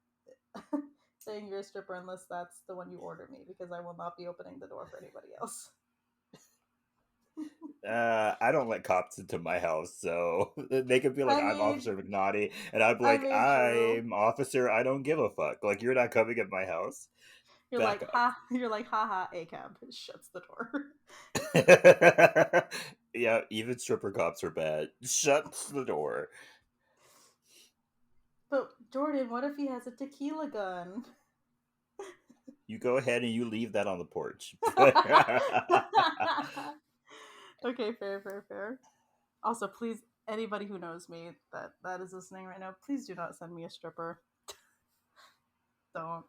saying you're a stripper unless that's the one you order me, because I will not be opening the door for anybody else. I don't let cops into my house, so they could be like, I "I'm mean, Officer McNaughty," and I'm I like, mean, true. "I'm Officer. I don't give a fuck. Like, you're not coming at my house. Back up." You're like, haha, a cab shuts the door. Yeah, even stripper cops are bad. Shuts the door. But Jordan, what if he has a tequila gun? You go ahead and you leave that on the porch. Okay, fair. Also, please, anybody who knows me that is listening right now, please do not send me a stripper. Don't.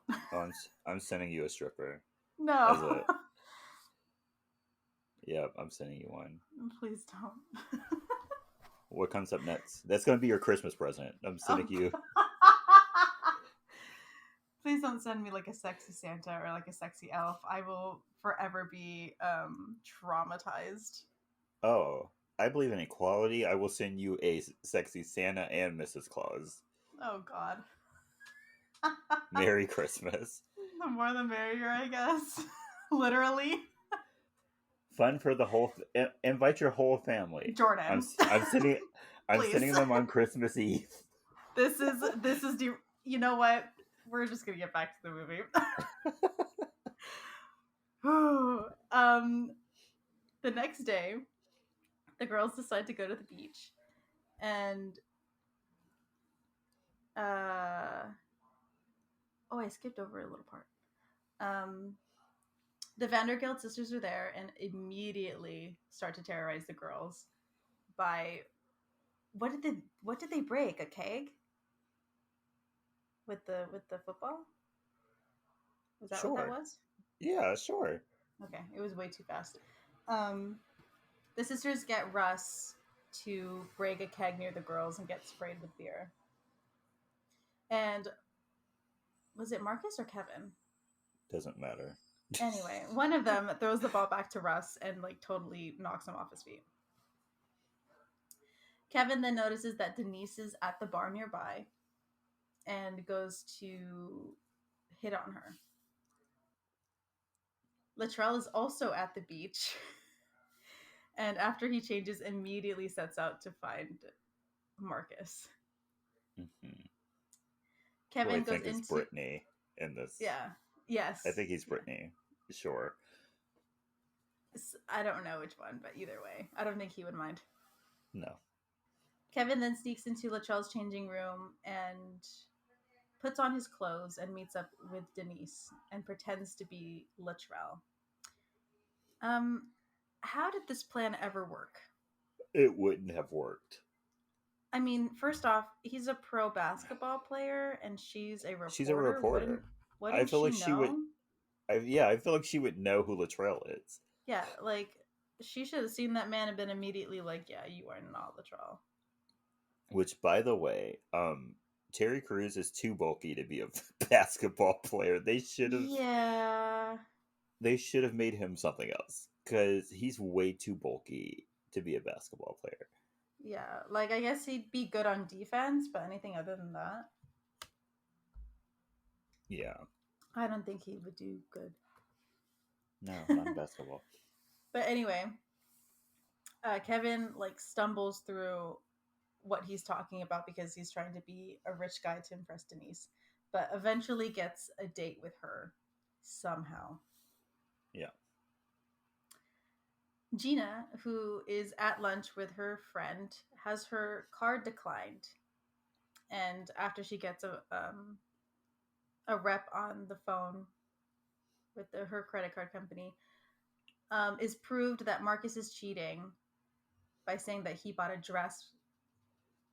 I'm sending you a stripper No. as a. Yep, I'm sending you one. Please don't. What comes up next? That's gonna be your Christmas present. I'm sending you. Please don't send me like a sexy Santa or like a sexy elf. I will forever be traumatized. Oh, I believe in equality. I will send you a sexy Santa and Mrs. Claus. Oh God. Merry Christmas. The more the merrier, I guess. Literally. Fun for the whole. Invite your whole family. Jordan. I'm sending. I'm Please. sending them on Christmas Eve. This is you know what? We're just gonna get back to the movie. The next day, the girls decide to go to the beach, and I skipped over a little part. The Vandergilt sisters are there and immediately start to terrorize the girls by what did they break? A keg with the football? Was that what that Sure. was? Yeah, sure. Okay, it was way too fast. Um, the sisters get Russ to break a keg near the girls and get sprayed with beer. And was it Marcus or Kevin? Doesn't matter. Anyway, one of them throws the ball back to Russ and like totally knocks him off his feet. Kevin then notices that Denise is at the bar nearby and goes to hit on her. Latrell is also at the beach, and after he changes, immediately sets out to find Marcus. Mm-hmm. Who I Kevin goes think is into Brittany in this. yeah, I yes, think he's yeah. Brittany. Sure. I don't know which one, but either way, I don't think he would mind. No. Kevin then sneaks into Latrell's changing room and puts on his clothes and meets up with Denise and pretends to be Latrell. Um, how did this plan ever work? It wouldn't have worked. I mean, first off, he's a pro basketball player and she's a She's a reporter. Wouldn't reporter. I wouldn't feel she like she would. know? I feel like she would know who Latrell is. Yeah, like she should have seen that man and been immediately like, "Yeah, you are not Latrell." Which, by the way, Terry Crews is too bulky to be a basketball player. Yeah, They should have made him something else because he's way too bulky to be a basketball player. yeah. Like I guess he'd be good on defense, but anything other than that, Yeah. I don't think he would do good. No, not in basketball. But anyway, Kevin like stumbles through what he's talking about because he's trying to be a rich guy to impress Denise, but eventually gets a date with her somehow. Yeah. Gina, who is at lunch with her friend, has her card declined, and after she gets a rep on the phone with her credit card company, is proved that Marcus is cheating by saying that he bought a dress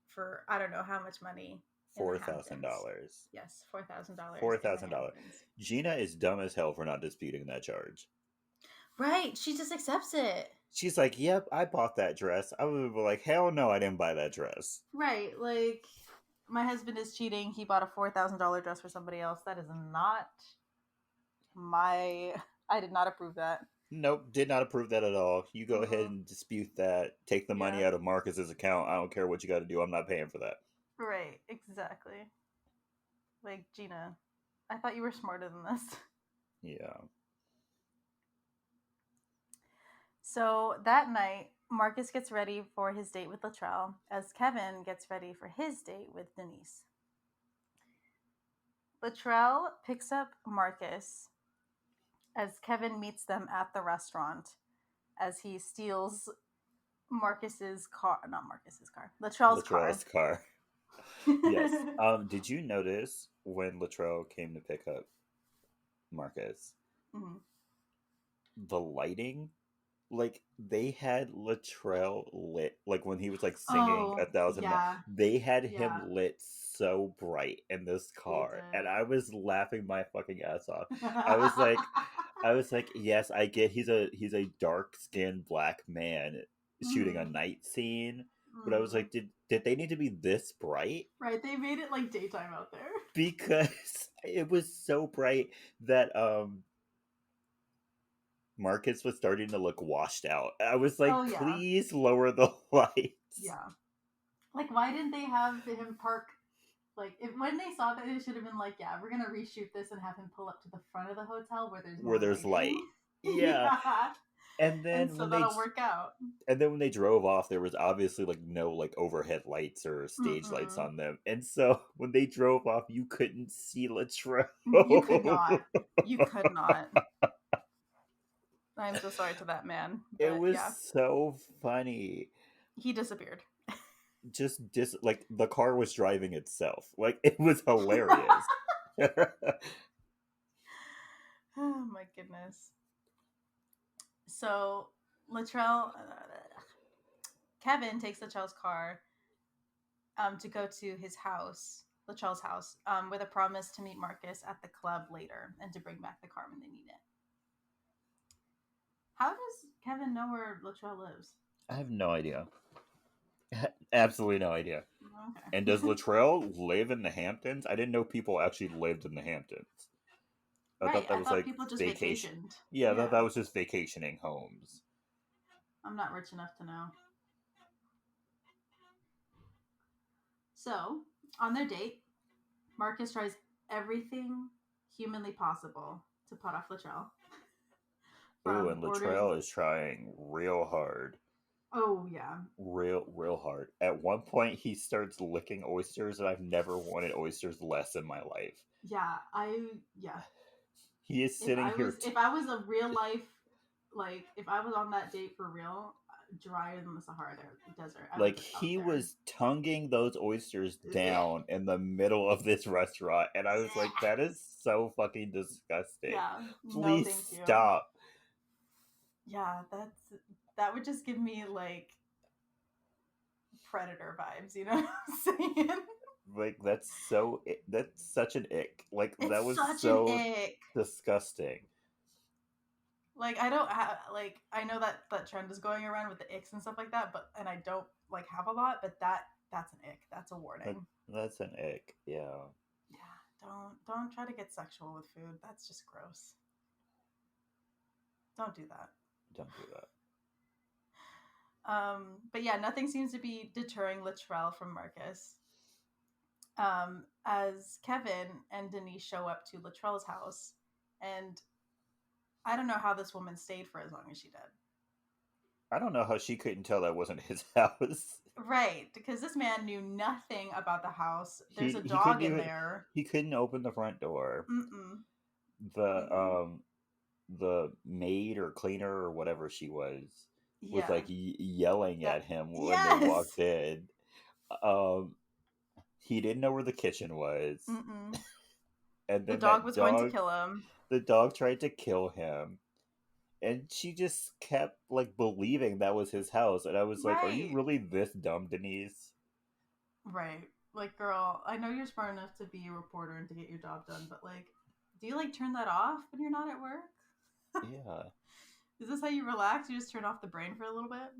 for I don't know how much money in the Hamptons. $4,000. Yes, $4,000 in the $4,000. Hamptons. Gina is dumb as hell for not disputing that charge. Right, she just accepts it. She's like, "Yep, I bought that dress." I would be like, "Hell no, I didn't buy that dress." Right, like my husband is cheating. He bought a $4,000 dress for somebody else. That is not my. I did not approve that. Nope, did not approve that at all. You go ahead Mm-hmm. and dispute that. Take the money Yeah. out of Marcus's account. I don't care what you got to do. I'm not paying for that. Right, exactly. Like Gina, I thought you were smarter than this. Yeah. So that night, Marcus gets ready for his date with Latrell as Kevin gets ready for his date with Denise. Latrell picks up Marcus as Kevin meets them at the restaurant as he steals Marcus's car, not Marcus's car, Latrell's car. Latrell's car. Yes. Did you notice when Latrell came to pick up Marcus, Mm-hmm. the lighting? Like they had Latrell lit, like when he was like singing Oh, 1,000 miles, yeah, they had yeah, him lit so bright in this they car, and did. I was laughing my fucking ass off. I was like, I was like, yes, I get he's a dark skinned black man shooting a Mm-hmm. night scene, but I was Mm-hmm. like, did they need to be this bright? Right, they made it like daytime out there. Because it was so bright that Marcus was starting to look washed out. I was Oh like, yeah, please lower the lights. yeah. Like, why didn't they have him park? Like, if when they saw that, it should have been like, yeah, we're gonna reshoot this and have him pull up to the front of the hotel where there's Where more there's lighting. light. Yeah. Yeah, And and then so when they that'll work out. and then when they drove off, there was obviously like no like overhead lights or stage lights Mm-mm. on them. And so when they drove off, you couldn't see Latrell. You could not. You could not. I'm so sorry to that man, It but was yeah, so funny. he disappeared. Just like the car was driving itself. Like it was hilarious. Oh my goodness. So Latrell, Kevin takes Latrell's car to go to his house, Latrell's house, with a promise to meet Marcus at the club later and to bring back the car when they need it. How does Kevin know where Latrell lives? I have no idea. Absolutely no idea. Okay. And does Latrell live in the Hamptons? I didn't know people actually lived in the Hamptons. I Right, thought that I was thought like people just vacation. vacationed. Yeah, I thought that was just vacationing homes. I'm not rich enough to know. So, on their date, Marcus tries everything humanly possible to put off Latrell. Ooh, and Latrell is trying real hard. Oh, yeah. Real hard. At one point, he starts licking oysters, and I've never wanted oysters less in my life. Yeah, He is sitting here. If I was a real life, like, if I was on that date for real, drier than the Sahara Desert. Like, he was tonguing those oysters down in the middle of this restaurant, and I was like, that is so fucking disgusting. Yeah. Please no, thank stop. You. Yeah, that would just give me, like, Predator vibes, you know what I'm saying? Like, that's such an ick. Like, it's that was such so an ick. disgusting. Like, I don't have, like, I know that trend is going around with the icks and stuff like that, but, and I don't, like, have a lot, but that's an ick. That's a warning. That's an ick, yeah. Yeah, don't try to get sexual with food. That's just gross. Don't do that. Don't do that. But yeah, nothing seems to be deterring Latrell from Marcus. As Kevin and Denise show up to Latrell's house, and I don't know how this woman stayed for as long as she did. I don't know how she couldn't tell that wasn't his house. Right, because this man knew nothing about the house. There's a dog in there. He couldn't open the front door. Mm-mm. The maid or cleaner or whatever she was like yelling at him when they walked in. He didn't know where the kitchen was. Mm-mm. And then the dog was going to kill him. The dog tried to kill him. And she just kept, like, believing that was his house. And I was like, are you really this dumb, Denise? Right. Like, girl, I know you're smart enough to be a reporter and to get your job done, but, like, do you, like, turn that off when you're not at work? Yeah. Is this how you relax? You just turn off the brain for a little bit?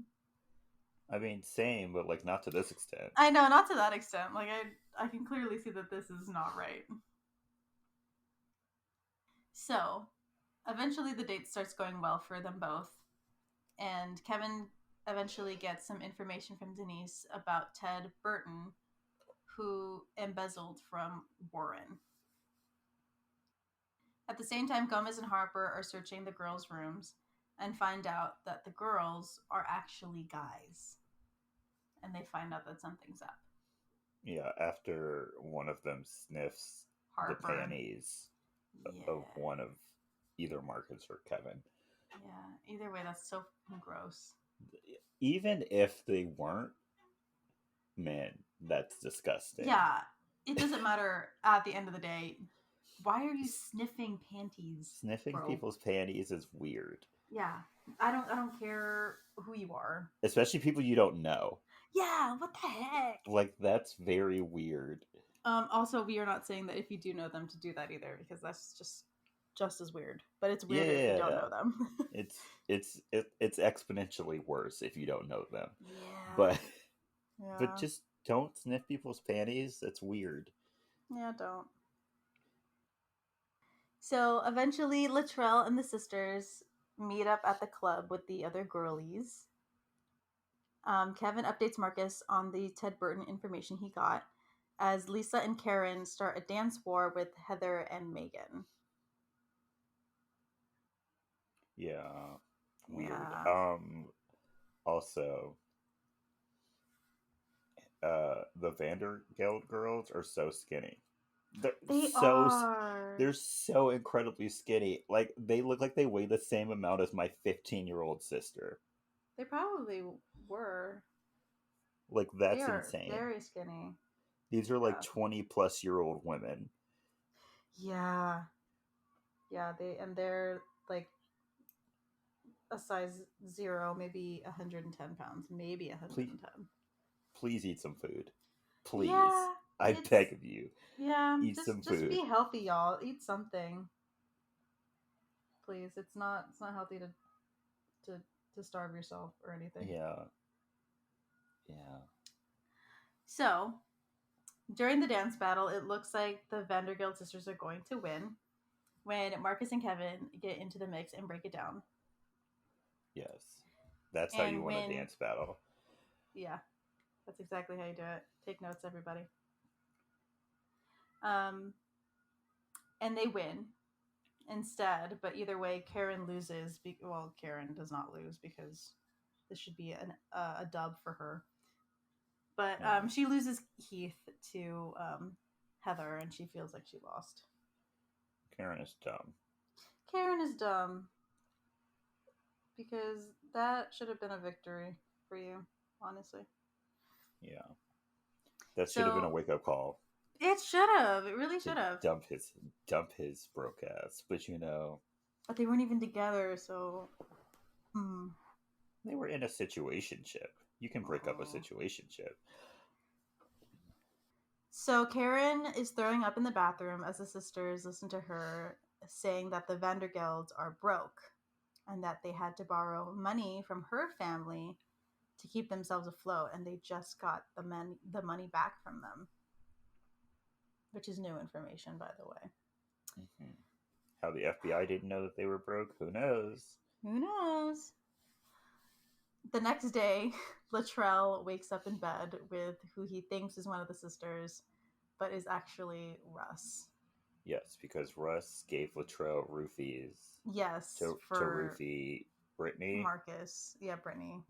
I mean, same, but, like, not to this extent. I know, not to that extent. Like, I can clearly see that this is not right. So, eventually the date starts going well for them both. And Kevin eventually gets some information from Denise about Ted Burton, who embezzled from Warren. At the same time, Gomez and Harper are searching the girls' rooms and find out that the girls are actually guys. And they find out that something's up. Yeah, after one of them sniffs Harper. The panties of one of either Marcus or Kevin. Yeah, either way, that's so gross. Even if they weren't, man, that's disgusting. Yeah, it doesn't matter at the end of the day. Why are you sniffing panties? Sniffing people's panties is weird. Yeah, I don't care who you are. Especially people you don't know. Yeah, what the heck? Like, that's very weird. Also, we are not saying that if you do know them to do that either, because that's just as weird. But it's weird if you don't know them. it's exponentially worse if you don't know them. Yeah. But just don't sniff people's panties. That's weird. Yeah, don't. So eventually, Latrell and the sisters meet up at the club with the other girlies. Kevin updates Marcus on the Ted Burton information he got, as Lisa and Karen start a dance war with Heather and Megan. Yeah, weird. Yeah. Also, the Vandergeld girls are so skinny. They're so incredibly skinny. Like, they look like they weigh the same amount as my 15-year-old sister. They probably were. Like, that's insane. Very skinny. These are like 20-plus-year-old women. Yeah. Yeah, they're like a size 0, maybe 110 pounds, maybe 110. Please eat some food. Please, Yeah, I it's beg of you, yeah. eat some Just food. be healthy, y'all. Eat something, please. It's not healthy to to starve yourself or anything. Yeah, yeah, So during the dance battle, it looks like the Vanderbilt sisters are going to win when Marcus and Kevin get into the mix and break it down. yes. That's how you And win a when dance battle. yeah, that's exactly how you do it. Take notes, everybody. Um, and they win instead, but either way, Karen loses. Well, Karen does not lose because this should be a dub for her. But Yeah, she loses Heath to Heather, and she feels like she lost. Karen is dumb. Karen is dumb because that should have been a victory for you, honestly. Yeah, that should have been a So wake up call it should have. It really to should have. dump his broke ass. But But they weren't even together, so. Hmm. they were in a situationship. You can break up a Oh. situationship. So Karen is throwing up in the bathroom as the sisters listen to her saying that the Vandergelds are broke and that they had to borrow money from her family to keep themselves afloat, and they just got the money back from them, which is new information, by the way. Hmm. How the FBI didn't know that they were broke? Who knows? Who knows? The next day, Latrell wakes up in bed with who he thinks is one of the sisters, but is actually Russ. Yes, because Russ gave Latrell roofies Yes, to for roofie Brittany Marcus. Yeah, Brittany.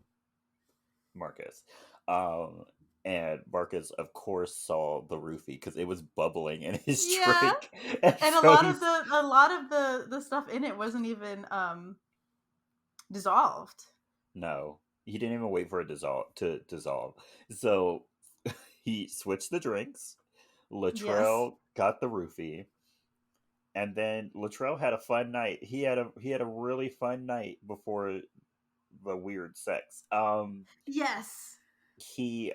Marcus. Um, and Marcus, of course, saw the roofie because it was bubbling in his Yeah, drink, and and so he's a lot of the stuff in it wasn't even dissolved. no, he didn't even wait for it to dissolve. So he switched the drinks. Yes. Latrell got the roofie, and then Latrell had a fun night. He had a really fun night before the weird sex. Yes. He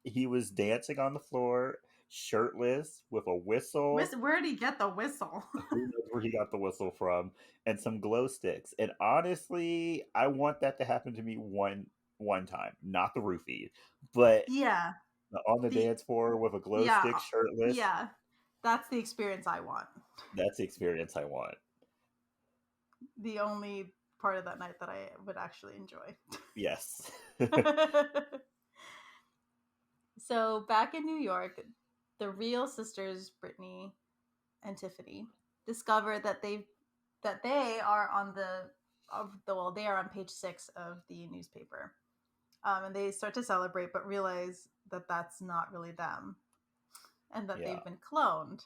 he was dancing on the floor, shirtless, with a whistle. Where did he get the whistle? Who knows where he got the whistle from? And some glow sticks. And honestly, I want that to happen to me one time. Not the roofie, but Yeah. on the The dance floor with a glow yeah stick, shirtless. yeah. That's the experience I want. That's the experience I want. The only part of that night that I would actually enjoy. Yes. So back in New York, the real sisters, Brittany and Tiffany, discover that they are on they are on page 6 of the newspaper, and they start to celebrate, but realize that that's not really them, and that Yeah. they've been cloned.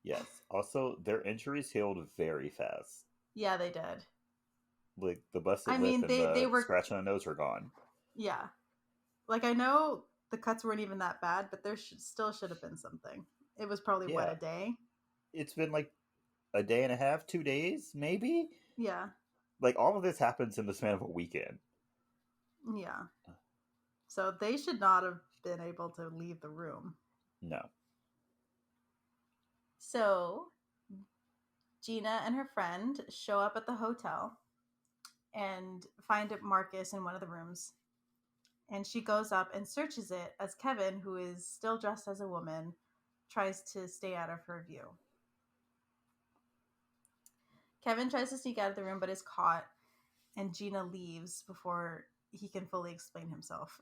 Yes. Also, their injuries healed very fast. Yeah, they did. Like the busted I lip mean, and they the were scratch on the nose were gone. yeah. Like I know the cuts weren't even that bad, but there still should have been something. It was probably what, Yeah. a day. It's been like a day and a half, 2 days, maybe. Yeah, Like all of this happens in the span of a weekend. yeah. So they should not have been able to leave the room. No. So Gina and her friend show up at the hotel and find Marcus in one of the rooms. And she goes up and searches it as Kevin, who is still dressed as a woman, tries to stay out of her view. Kevin tries to sneak out of the room but is caught, and Gina leaves before he can fully explain himself.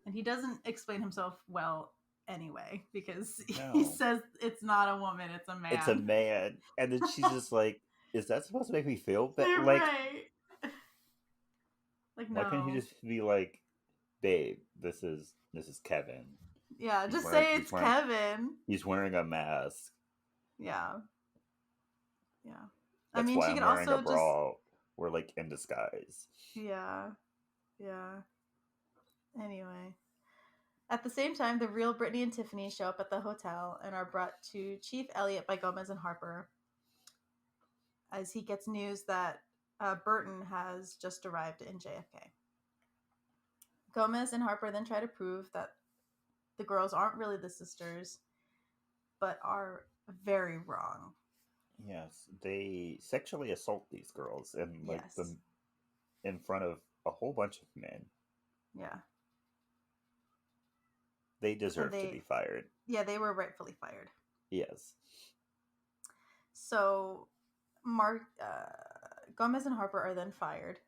And he doesn't explain himself well anyway, because he No. says it's not a woman, it's a It's a man. man. And then she's just like, is that supposed to make me feel bad? You're Like, right. Like, why couldn't he no. just be like, babe, this is Kevin. Yeah, He's just wearing say he's it's wearing Kevin. he's wearing a mask. Yeah. Yeah. I That's mean, why she I'm could wearing a also just. bra. We're like in disguise. Yeah. Yeah. Anyway. At the same time, the real Brittany and Tiffany show up at the hotel and are brought to Chief Elliot by Gomez and Harper as he gets news that Burton has just arrived in JFK. Gomez and Harper then try to prove that the girls aren't really the sisters, but are very wrong. Yes, they sexually assault these girls and like Yes. them in front of a whole bunch of men. Yeah. They And deserve to be fired. they were rightfully fired. Yes. So Gomez and Harper are then fired,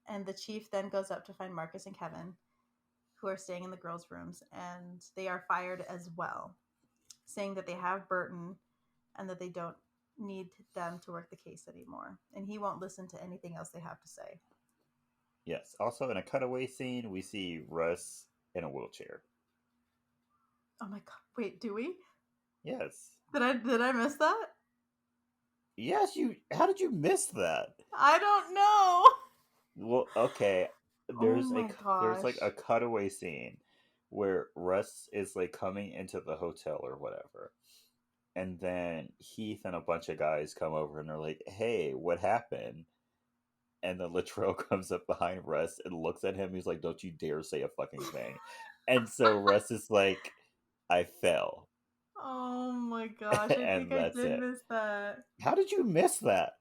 and the chief then goes up to find Marcus and Kevin, who are staying in the girls' rooms, and they are fired as well, saying that they have Burton and that they don't need them to work the case anymore, and he won't listen to anything else they have to say. Yes. Also, in a cutaway scene, we see Russ in a wheelchair. Oh my god! Wait, do we? Yes. Did I miss that? Yes, you. How did you miss that? I don't know. Well, okay. Oh There's my there's gosh. like a cutaway scene where Russ is like coming into the hotel or whatever, and then Heath and a bunch of guys come over and they're like, "Hey, what happened?" And then Latrell comes up behind Russ and looks at him. He's like, "Don't you dare say a fucking thing." And so Russ is like, "I fell," Oh my gosh, I think and I that's did it. miss that. How did you miss that,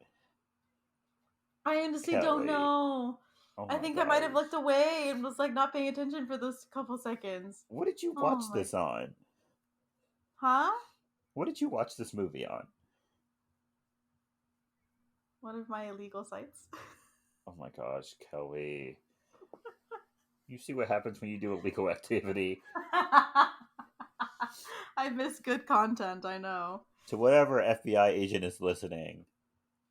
I honestly don't Kelley? know. Oh I my think I might have gosh. looked away and was like not paying attention for those couple seconds. What did you Oh watch my. this on? Huh? What did you watch this movie on? One of my illegal sites. Oh my gosh, Kelley. You see what happens when you do illegal activity. I miss good content, I know. To whatever FBI agent is listening,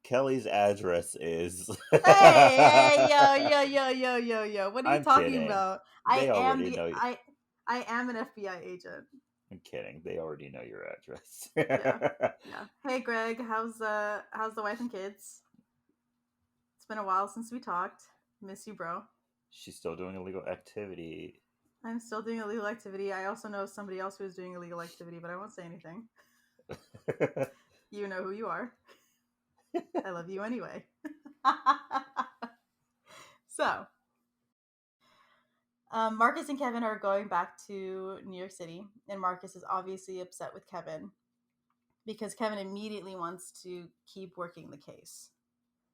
Kelley's address is. Hey, yo. What are you I'm talking kidding. about? They already know. I am an FBI agent. I'm kidding. They already know your address. Yeah. Yeah. Hey Greg, how's the wife and kids? It's been a while since we talked. Miss you, bro. She's still doing illegal activity. I'm still doing illegal activity. I also know somebody else who's doing illegal activity, but I won't say anything. You know who you are. I love you anyway. So, Marcus and Kevin are going back to New York City, and Marcus is obviously upset with Kevin because Kevin immediately wants to keep working the case.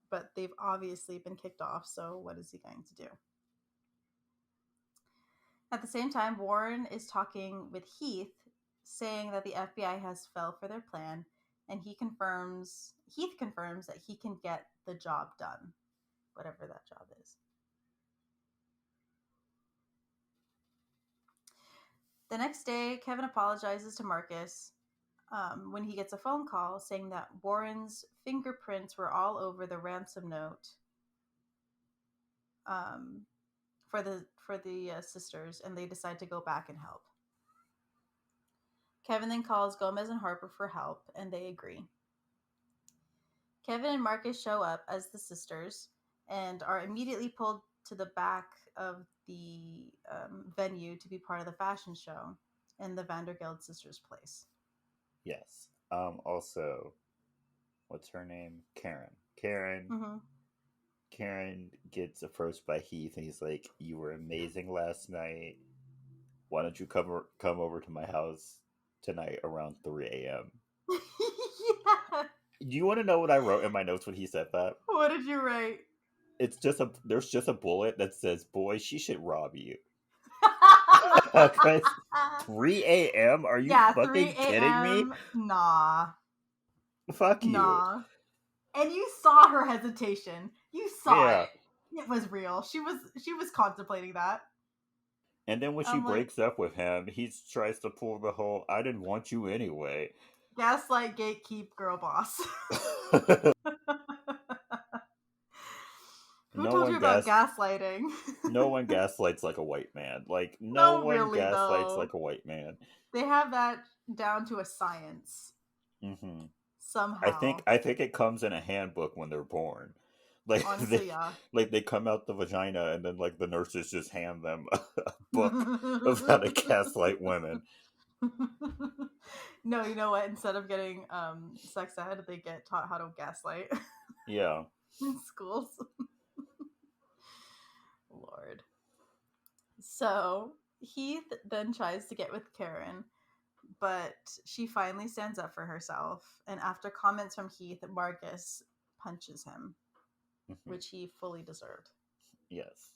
But they've obviously been kicked off, so what is he going to do? At the same time, Warren is talking with Heath, saying that the FBI has fell for their plan, and Heath confirms that he can get the job done, whatever that job is. The next day, Kevin apologizes to Marcus when he gets a phone call saying that Warren's fingerprints were all over the ransom note for the sisters, and they decide to go back and help. Kevin then calls Gomez and Harper for help, and they agree. Kevin and Marcus show up as the sisters and are immediately pulled to the back of the venue to be part of the fashion show in the Vanderbilt sisters' place. Yes. Also, what's her name? Karen. Karen. Mm-hmm. Karen gets approached by Heath, and he's like, "You were amazing last night. Why don't you come over to my house tonight around 3 a.m.?" Yeah. Do you want to know what I wrote in my notes when he said that? What did you write? There's just a bullet that says, "Boy, she should rob you." Because 3 a.m. Are you Yeah, 3 fucking kidding me? a.m. Nah. Fuck you. Nah. And you saw her hesitation. You saw Yeah. it. It was real. She was contemplating that. And then when she I'm like, breaks up with him, he tries to pull the whole "I didn't want you anyway." gaslight, gatekeep, girl boss. Who no told one you about gas gaslighting? no one gaslights like a white man. Like no No, one really gaslights though. like a white man. They have that down to a science. Hmm. Somehow. I think it comes in a handbook when they're born. Like Honestly, yeah. they come out the vagina and then like the nurses just hand them a book of how to gaslight women. No, you know what? Instead of getting sex ed, they get taught how to gaslight Yeah. in schools. Lord. So Heath then tries to get with Karen, but she finally stands up for herself. And after comments from Heath, Marcus punches him, which he fully deserved. Yes.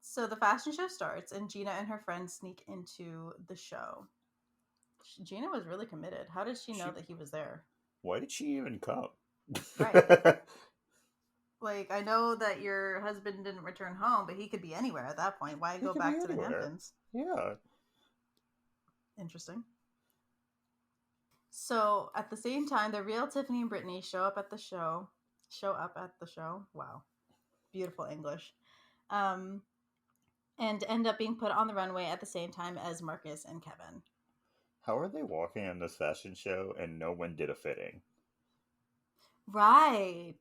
So the fashion show starts, and Gina and her friends sneak into the show. Gina was really committed. How did she know that he was there? Why did she even come? Right. Like, I know that your husband didn't return home, but he could be anywhere at that point. Why He go could back be to the anywhere. Hamptons? Yeah. Interesting. So at the same time, the real Tiffany and Brittany show up at the show. Wow, beautiful English. And end up being put on the runway at the same time as Marcus and Kevin. How are they walking in this fashion show and no one did a fitting? Right.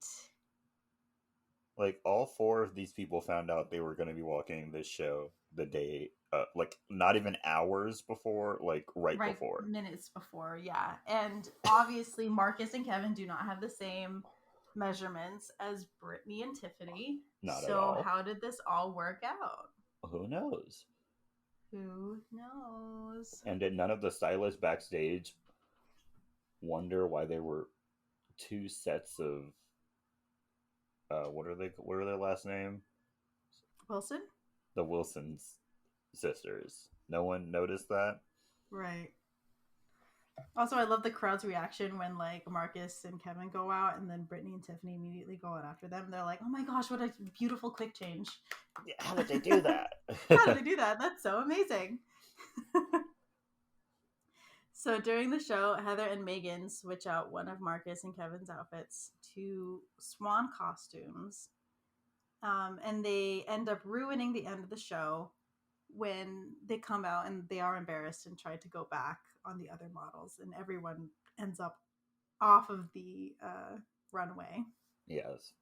Like, all four of these people found out they were going to be walking this show the day, like, not even hours before, like, right before. Minutes before, yeah. And obviously, Marcus and Kevin do not have the same measurements as Brittany and Tiffany. Not at So all. how did this all work out? Who knows? Who knows? And did none of the stylists backstage wonder why there were two sets of what are their last name? Wilson? The Wilsons sisters. No one noticed that? Right. Also, I love the crowd's reaction when, like, Marcus and Kevin go out and then Brittany and Tiffany immediately go out after them. They're like, oh my gosh, what a beautiful quick change. Yeah, how did they do that? How did they do that? That's so amazing. So during the show, Heather and Megan switch out one of Marcus and Kevin's outfits to swan costumes. And they end up ruining the end of the show when they come out and they are embarrassed and try to go back on the other models. And everyone ends up off of the runway. Yes.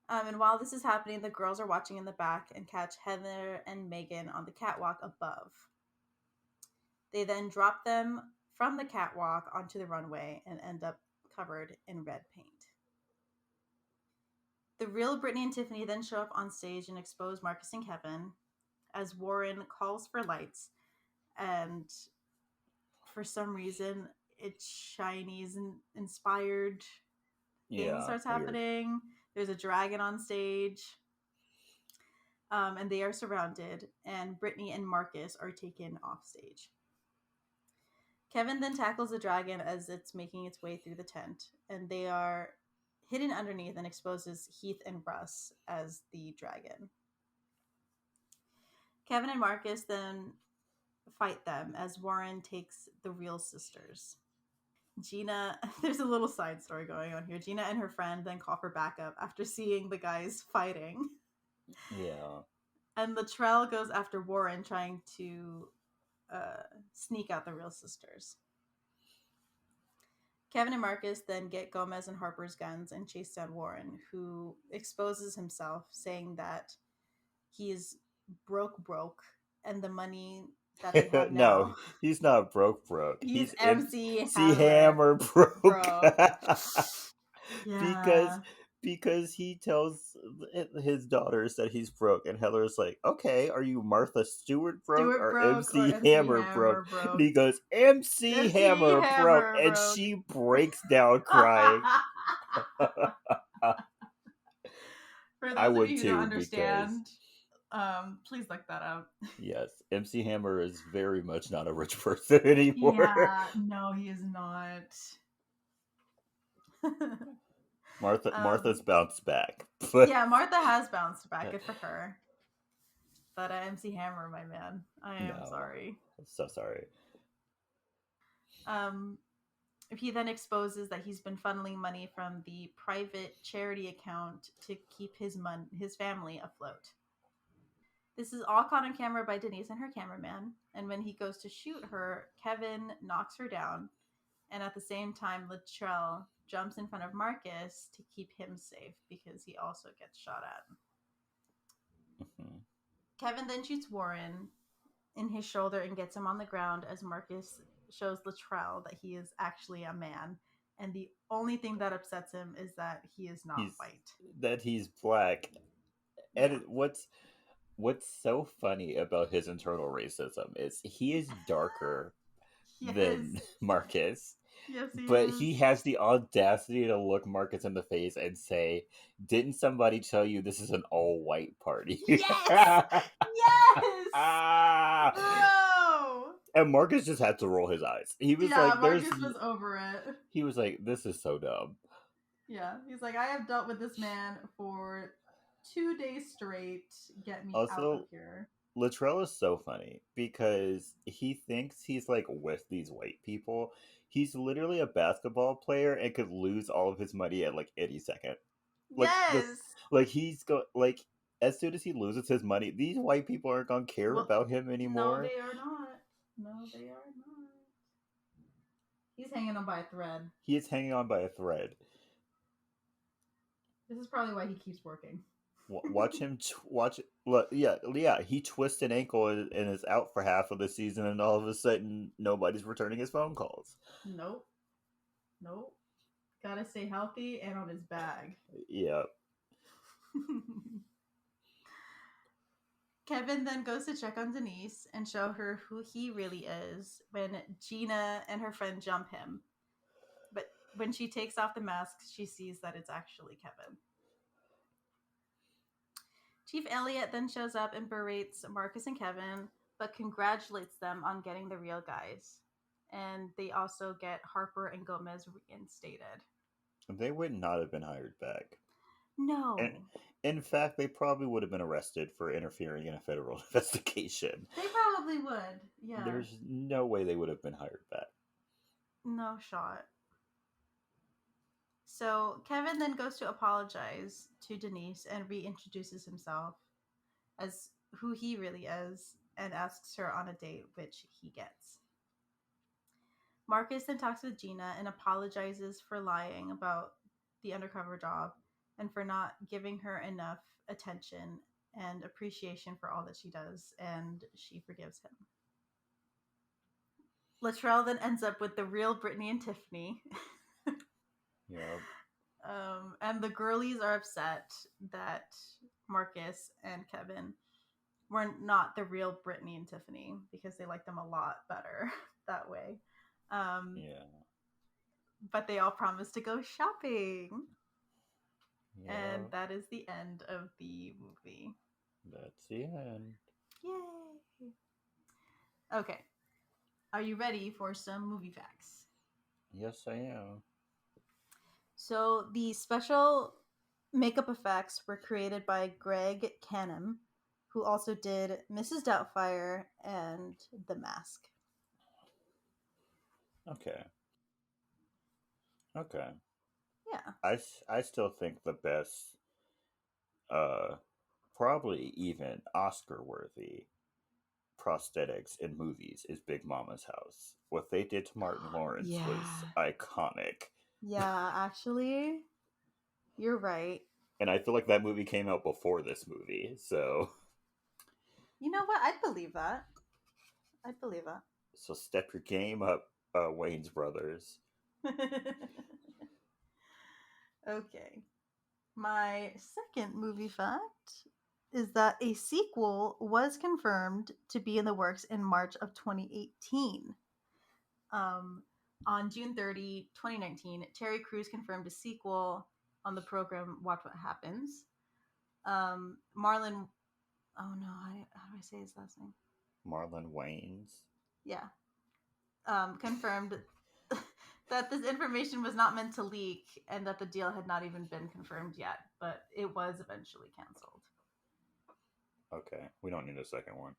And while this is happening, the girls are watching in the back and catch Heather and Megan on the catwalk above. They then drop them from the catwalk onto the runway and end up covered in red paint. The real Brittany and Tiffany then show up on stage and expose Marcus and Kevin as Warren calls for lights, and for some reason, it's Chinese inspired thing starts happening. Weird. There's a dragon on stage. And they are surrounded, and Brittany and Marcus are taken off stage. Kevin then tackles the dragon as it's making its way through the tent, and they are hidden underneath and exposes Heath and Russ as the dragon. Kevin and Marcus then fight them as Warren takes the real sisters. Gina, there's a little side story going on here. Gina and her friend then call for backup after seeing the guys fighting. Yeah. And Latrell goes after Warren, trying to sneak out the real sisters. Kevin and Marcus then get Gomez and Harper's guns and chase down Warren, who exposes himself, saying that he is broke, and the money that they have now. No, he's not broke. He's MC Hammer broke. Yeah. Because he tells his daughters that he's broke, and Heather's like, okay, are you Martha Stewart broke or MC Hammer broke? And he goes, MC Hammer broke, and she breaks down crying. For those of you who don't understand, please look that up. Yes, MC Hammer is very much not a rich person anymore. Yeah, no, he is not. Martha's bounced back. Yeah, Martha has bounced back. Good for her. But MC Hammer, my man, I am sorry. I'm so sorry. He then exposes that he's been funneling money from the private charity account to keep his family afloat. This is all caught on camera by Denise and her cameraman. And when he goes to shoot her, Kevin knocks her down. And at the same time, Latrell jumps in front of Marcus to keep him safe because he also gets shot at. Mm-hmm. Kevin then shoots Warren in his shoulder and gets him on the ground as Marcus shows Latrell that he is actually a man. And the only thing that upsets him is that he is not white. That he's black. And what's so funny about his internal racism is he is darker Yes. than Marcus, Yes, he but is. he has the audacity to look Marcus in the face and say, "Didn't somebody tell you this is an all-white party?" Yes! Yes! Ah! Bro! And Marcus just had to roll his eyes. He was Yeah, like, "There's," Marcus was over it. he was like, "This is so dumb." Yeah, he's like, I have dealt with this man for 2 days straight. Get me out of Also, here. Latrell is so funny because he thinks he's like with these white people. He's literally a basketball player and could lose all of his money at like any second. Like this, Yes! like he's go like as soon as he loses his money, these white people aren't gonna care Well, about him no, anymore. they are not. No, they are not. He's hanging on by a thread. He is hanging on by a thread. This is probably why he keeps working. Watch him. Watch. Look, yeah, yeah. He twists an ankle and is out for half of the season, and all of a sudden, nobody's returning his phone calls. Nope. Nope. Gotta stay healthy and on his bag. Yeah. Kevin then goes to check on Denise and show her who he really is when Gina and her friend jump him. But when she takes off the mask, she sees that it's actually Kevin. Chief Elliot then shows up and berates Marcus and Kevin, but congratulates them on getting the real guys. And they also get Harper and Gomez reinstated. They would not have been hired back. No. And in fact, they probably would have been arrested for interfering in a federal investigation. They probably would. Yeah. There's no way they would have been hired back. No shot. So Kevin then goes to apologize to Denise and reintroduces himself as who he really is and asks her on a date, which he gets. Marcus then talks with Gina and apologizes for lying about the undercover job and for not giving her enough attention and appreciation for all that she does, and she forgives him. Latrell then ends up with the real Brittany and Tiffany. Yeah. And the girlies are upset that Marcus and Kevin were not the real Brittany and Tiffany because they like them a lot better that way. Yeah. But they all promised to go shopping. Yeah. And that is the end of the movie. That's the end. Yay! Okay. Are you ready for some movie facts? Yes, I am. So the special makeup effects were created by Greg Canham, who also did Mrs. Doubtfire and The Mask. Okay. Okay. Yeah. I still think the best, probably even Oscar worthy prosthetics in movies is Big Mama's House. What they did to Martin Lawrence was iconic. Yeah, actually, you're right. And I feel like that movie came out before this movie, so. You know what? I'd believe that. I'd believe that. So step your game up, Wayne's Brothers. Okay. My second movie fact is that a sequel was confirmed to be in the works in March of 2018. On June 30, 2019, Terry Crews confirmed a sequel on the program Watch What Happens. Marlon, oh no, how do I say his last name? Marlon Wayans. Yeah. Confirmed that this information was not meant to leak and that the deal had not even been confirmed yet, but it was eventually canceled. Okay, we don't need a second one.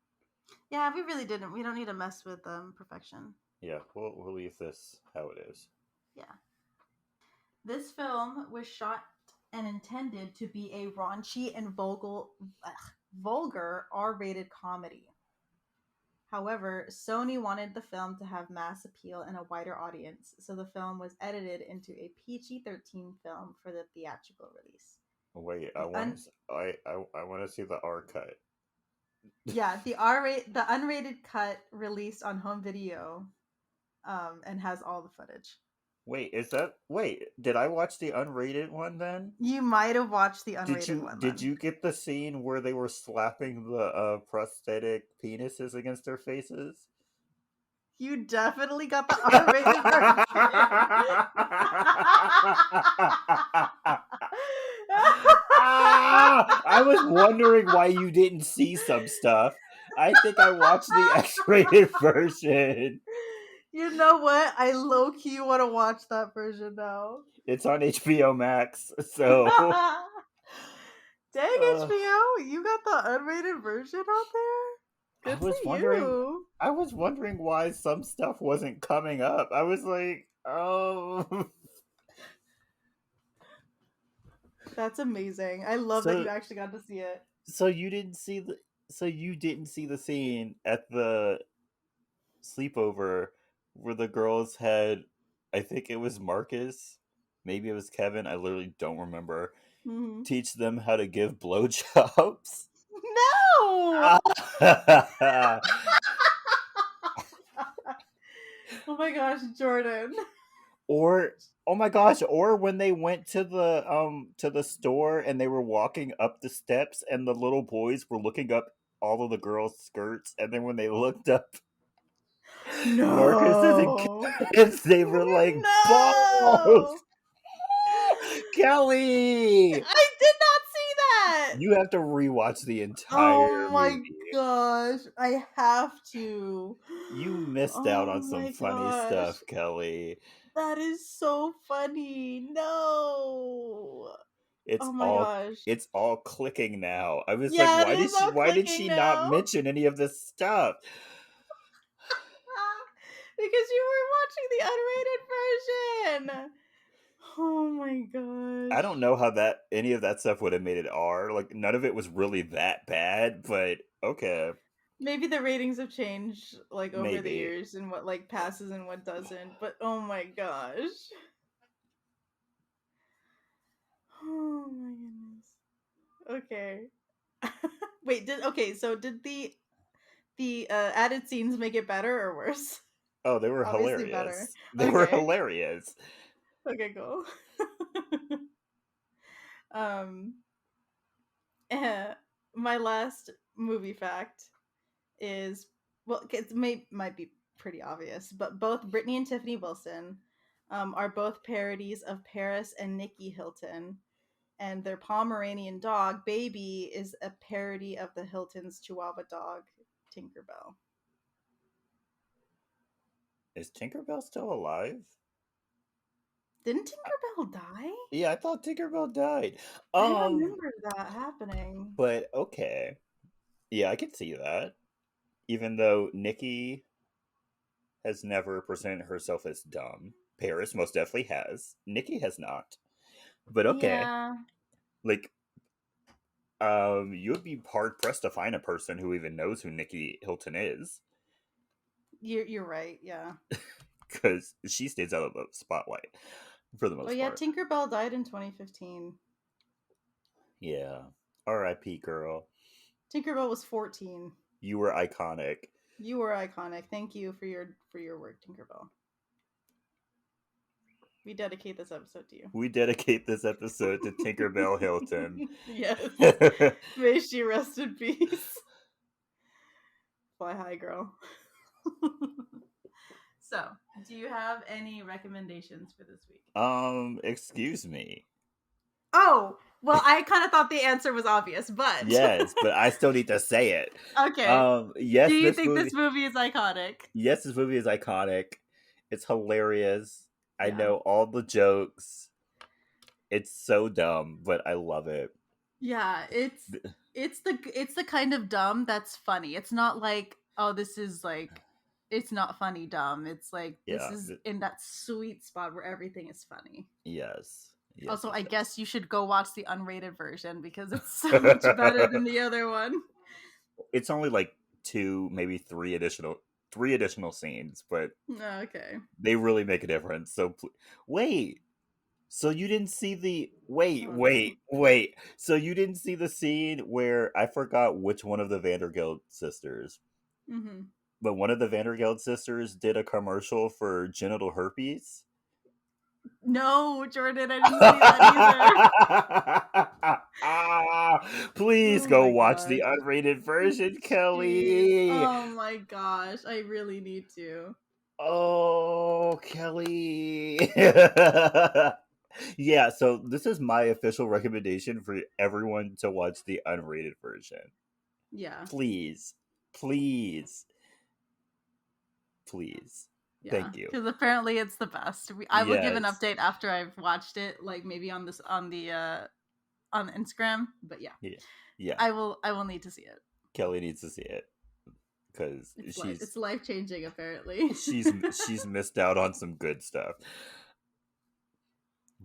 Yeah, we really didn't. We don't need to mess with perfection. Yeah, we'll leave this how it is. Yeah. This film was shot and intended to be a raunchy and vulgar R-rated comedy. However, Sony wanted the film to have mass appeal and a wider audience, so the film was edited into a PG-13 film for the theatrical release. Wait, I want to see the R cut. Yeah, the unrated cut released on home video, and has all the footage. Wait, did I watch the unrated one then? You might have watched the Did unrated you one did then. you get the scene where they were slapping the prosthetic penises against their faces? You definitely got the R-rated version. I was wondering why you didn't see some stuff. I think I watched the X-rated version. You know what? I low key want to watch that version now. It's on HBO Max, so Dang uh, HBO, you got the unrated version out there? I Good for was wondering. you. I was wondering why some stuff wasn't coming up. I was like, oh. That's amazing. I love that so you actually got to see it. so you didn't see the scene at the sleepover where the girls had, I think it was Marcus, maybe it was Kevin, I literally don't remember, Hmm. teach them how to give blowjobs. No! Oh my gosh, Jordan. Or oh my gosh, or when they went to the store and they were walking up the steps and the little boys were looking up all of the girls' skirts, and then when they looked up Marcus and No. kids, they were like, balls! No. Kelly! I did not see that. You have to rewatch the entire Oh my movie. gosh. I have to. You missed out Oh on some my funny gosh. stuff, Kelly. That is so funny. No. It's Oh my all gosh. it's all clicking now. I was like, Yeah, it is all why did she clicking not now. mention any of this stuff? Because you were watching the unrated version. Oh my I gosh. don't know how that any of that stuff would have made it R. Like none of it was really that bad, but okay, Maybe the ratings have changed like over the maybe. years and what like passes and what doesn't. But oh my gosh. Oh my goodness. Okay. Wait, so did the added scenes make it better or worse? Oh, they were Obviously better. hilarious. They were Okay. hilarious. Okay, cool. um eh, my last movie fact is, well, might be pretty obvious, but both Brittany and Tiffany Wilson are both parodies of Paris and Nikki Hilton, and their Pomeranian dog Baby is a parody of the Hiltons' Chihuahua dog Tinkerbell. Is Tinkerbell still alive? Didn't Tinkerbell die? Yeah, I thought Tinkerbell died. I remember that happening. But okay. Yeah, I could see that. Even though Nikki has never presented herself as dumb. Paris most definitely has. Nikki has not. But okay. Yeah, Like, you would be hard pressed to find a person who even knows who Nikki Hilton is. you're right. Yeah. Because she stays out of the spotlight for the Oh most yeah, part. Tinkerbell died in 2015. Yeah. R.I.P. girl. Tinkerbell was 14. You were iconic. You were iconic. Thank you for your work, Tinkerbell. We dedicate this episode to you. We dedicate this episode to Tinkerbell Hilton. Yes. May she rest in peace. Fly high, girl. So, do you have any recommendations for this week? Excuse me. Oh, well, I kind of thought the answer was obvious, but Yes, but I still need to say it. okay. Yes, Do you think this movie is iconic? Yes, this movie is iconic. It's hilarious. I Yeah. know all the jokes. It's so dumb, but I love it. Yeah, it's the kind of dumb that's funny. It's not like, oh, this is like, it's not funny dumb. It's like, this Yeah. is in that sweet spot where everything is funny. Yes. Yes, Also, I yes. guess you should go watch the unrated version because it's so much better than the other one. It's only like two, maybe three additional scenes, but Okay. they really make a difference. So wait. So you didn't see the Oh, no. wait. So you didn't see the scene where I forgot which one of the Vanderbilt sisters, Mm-hmm. but one of the Vanderbilt sisters did a commercial for genital herpes. No, Jordan, I didn't see that either. Please Oh go my watch gosh. the unrated version, Jeez. Kelly. Oh my gosh. I really need to. Oh, Kelly. Yeah, so this is my official recommendation for everyone to watch the unrated version. Yeah. Please, please, please. Yeah. Thank you. Because apparently it's the best. I will give an Yes. update after I've watched it, like maybe on this on Instagram. But yeah. Yeah. Yeah. I will need to see it. Kelly needs to see it because It's life changing apparently. she's missed out on some good stuff.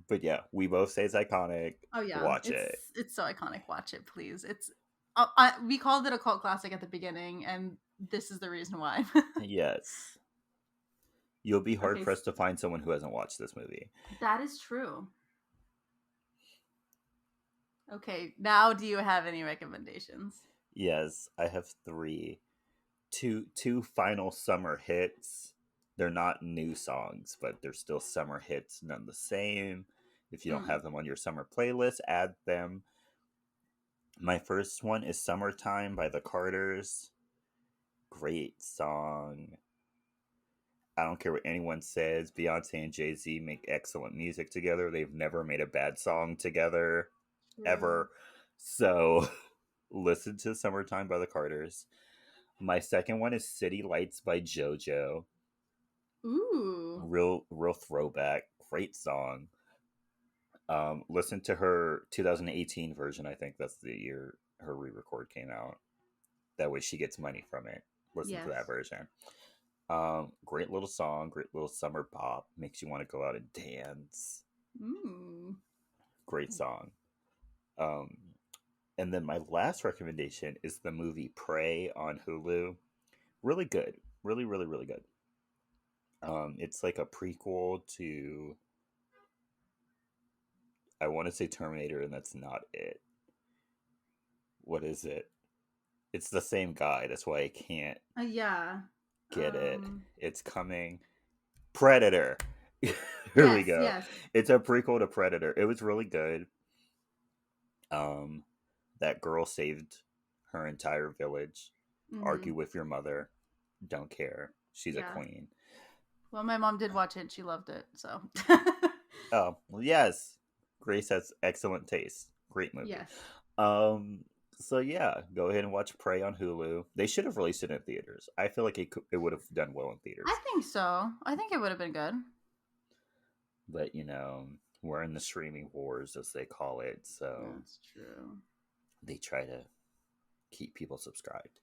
But yeah, we both say it's iconic. Oh yeah, Watch it. it's so iconic. Watch it, please. It's we called it a cult classic at the beginning, and this is the reason why. Yes. You'll be hard Okay, pressed to find someone who hasn't watched this movie. that is true. Okay, now do you have any recommendations? Yes, I have three. Two final summer hits. They're not new songs, but they're still summer hits, none the same. If you don't Mm. have them on your summer playlist, add them. My first one is Summertime by the Carters. Great song. I don't care what anyone says. Beyonce and Jay-Z make excellent music together. They've never made a bad song together, ever. So listen to Summertime by the Carters. My second one is City Lights by JoJo. Ooh. Real throwback. Great song. Listen to her 2018 version. I think that's the year her re-record came out. That way she gets money from it. Listen to that Yes. version. Great little song, great little summer pop. Makes you want to go out and dance. Mm. Great song. Um, and then my last recommendation is the movie Prey on Hulu. Really good. Really, really, really good. It's like a prequel to, I want to say Terminator, and that's not it. What is it? It's the same guy. That's why I can't Yeah. get it. It's coming. Predator. Here we Yes. go. Yes. It's a prequel to Predator. It was really good. That girl saved her entire village. Argue with your mother. Don't care. She's a Yeah. queen. Well, my mom did watch it. And she loved it. So. Oh, well, yes. Grace has excellent taste. Great movie. Yes. So yeah, go ahead and watch Prey on Hulu. They should have released it in theaters. I feel like it would have done well in theaters. I think so. I think it would have been good. But we're in the streaming wars, as they call it. So That's true. they try to keep people subscribed.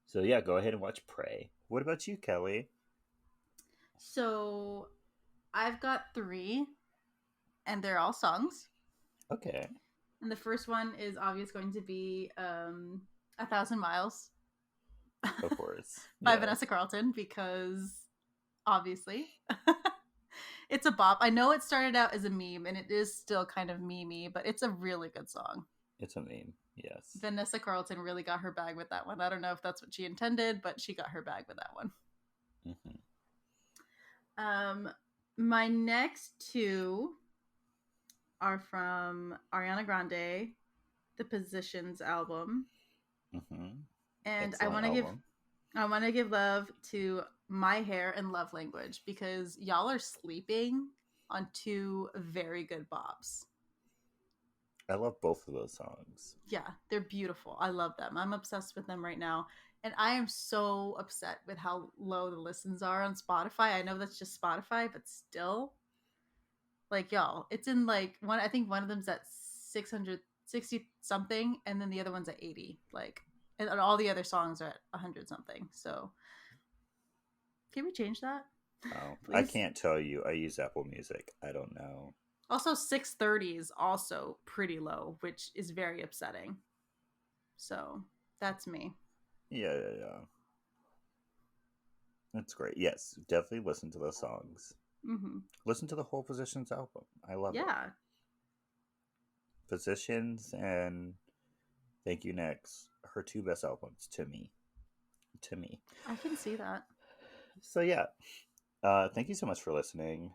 So yeah, go ahead and watch Prey. What about you, Kelly? So I've got 3, and they're all songs. Okay. And the first one is obvious going to be 1,000 Miles. Of course. By Vanessa Carlton, because obviously it's a bop. I know it started out as a meme, and it is still kind of memey, but it's a really good song. It's a meme, yes. Vanessa Carlton really got her bag with that one. I don't know if that's what she intended, but she got her bag with that one. Mm-hmm. My next 2 are from Ariana Grande, the Positions album. Mm-hmm. And excellent I want to give love to My Hair and Love Language, because y'all are sleeping on 2 very good bops. I love both of those songs. Yeah, they're beautiful. I love them. I'm obsessed with them right now. And I am so upset with how low the listens are on Spotify. I know that's just Spotify, but still, like, y'all, it's in like I think one of them's at 660 something, and then the other one's at 80. Like, and all the other songs are at 100 something. So can we change that? Oh, I can't tell you. I use Apple Music. I don't know. Also, 630 is also pretty low, which is very upsetting. So that's me. Yeah. That's great. Yes, definitely listen to those songs. Mm-hmm. Listen to the whole Positions album. I love it. Yeah. Positions and Thank You Next, her 2 best albums to me. I can see that. So yeah, thank you so much for listening.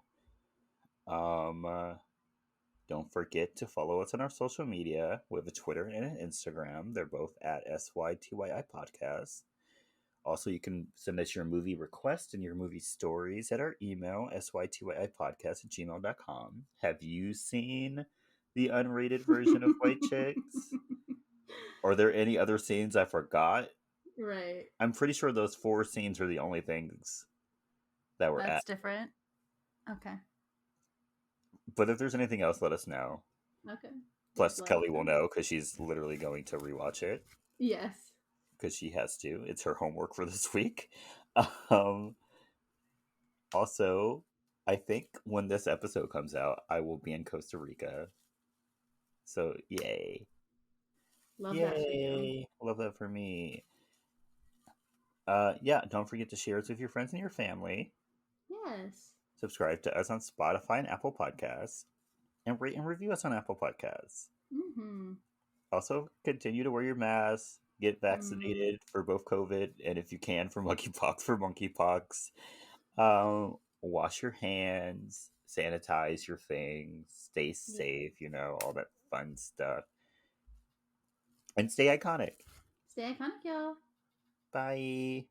Um, uh, don't forget to follow us on our social media. We have a Twitter and an Instagram. They're both at SYTYI Podcast. Also, you can send us your movie requests and your movie stories at our email, sytyipodcast@gmail.com. Have you seen the unrated version of White Chicks? Are there any other scenes I forgot? Right. I'm pretty sure those 4 scenes are the only things that were That's at. different. Okay. But if there's anything else, let us know. Okay. Plus, Let us Kelly will know because she's literally going to rewatch it Yes. because she has to. It's her homework for this week. Um, also, I think when this episode comes out, I will be in Costa Rica. So, yay. Love that for you. Yay. Love that for me. Yeah, don't forget to share us with your friends and your family. Yes. Subscribe to us on Spotify and Apple Podcasts. And rate and review us on Apple Podcasts. Mm-hmm. Also, continue to wear your mask, get Mm. vaccinated for both COVID, and if you can, for monkeypox, for monkeypox. Wash your hands, sanitize your things, stay Yeah. safe, all that fun stuff. And stay iconic. Stay iconic, y'all. Bye.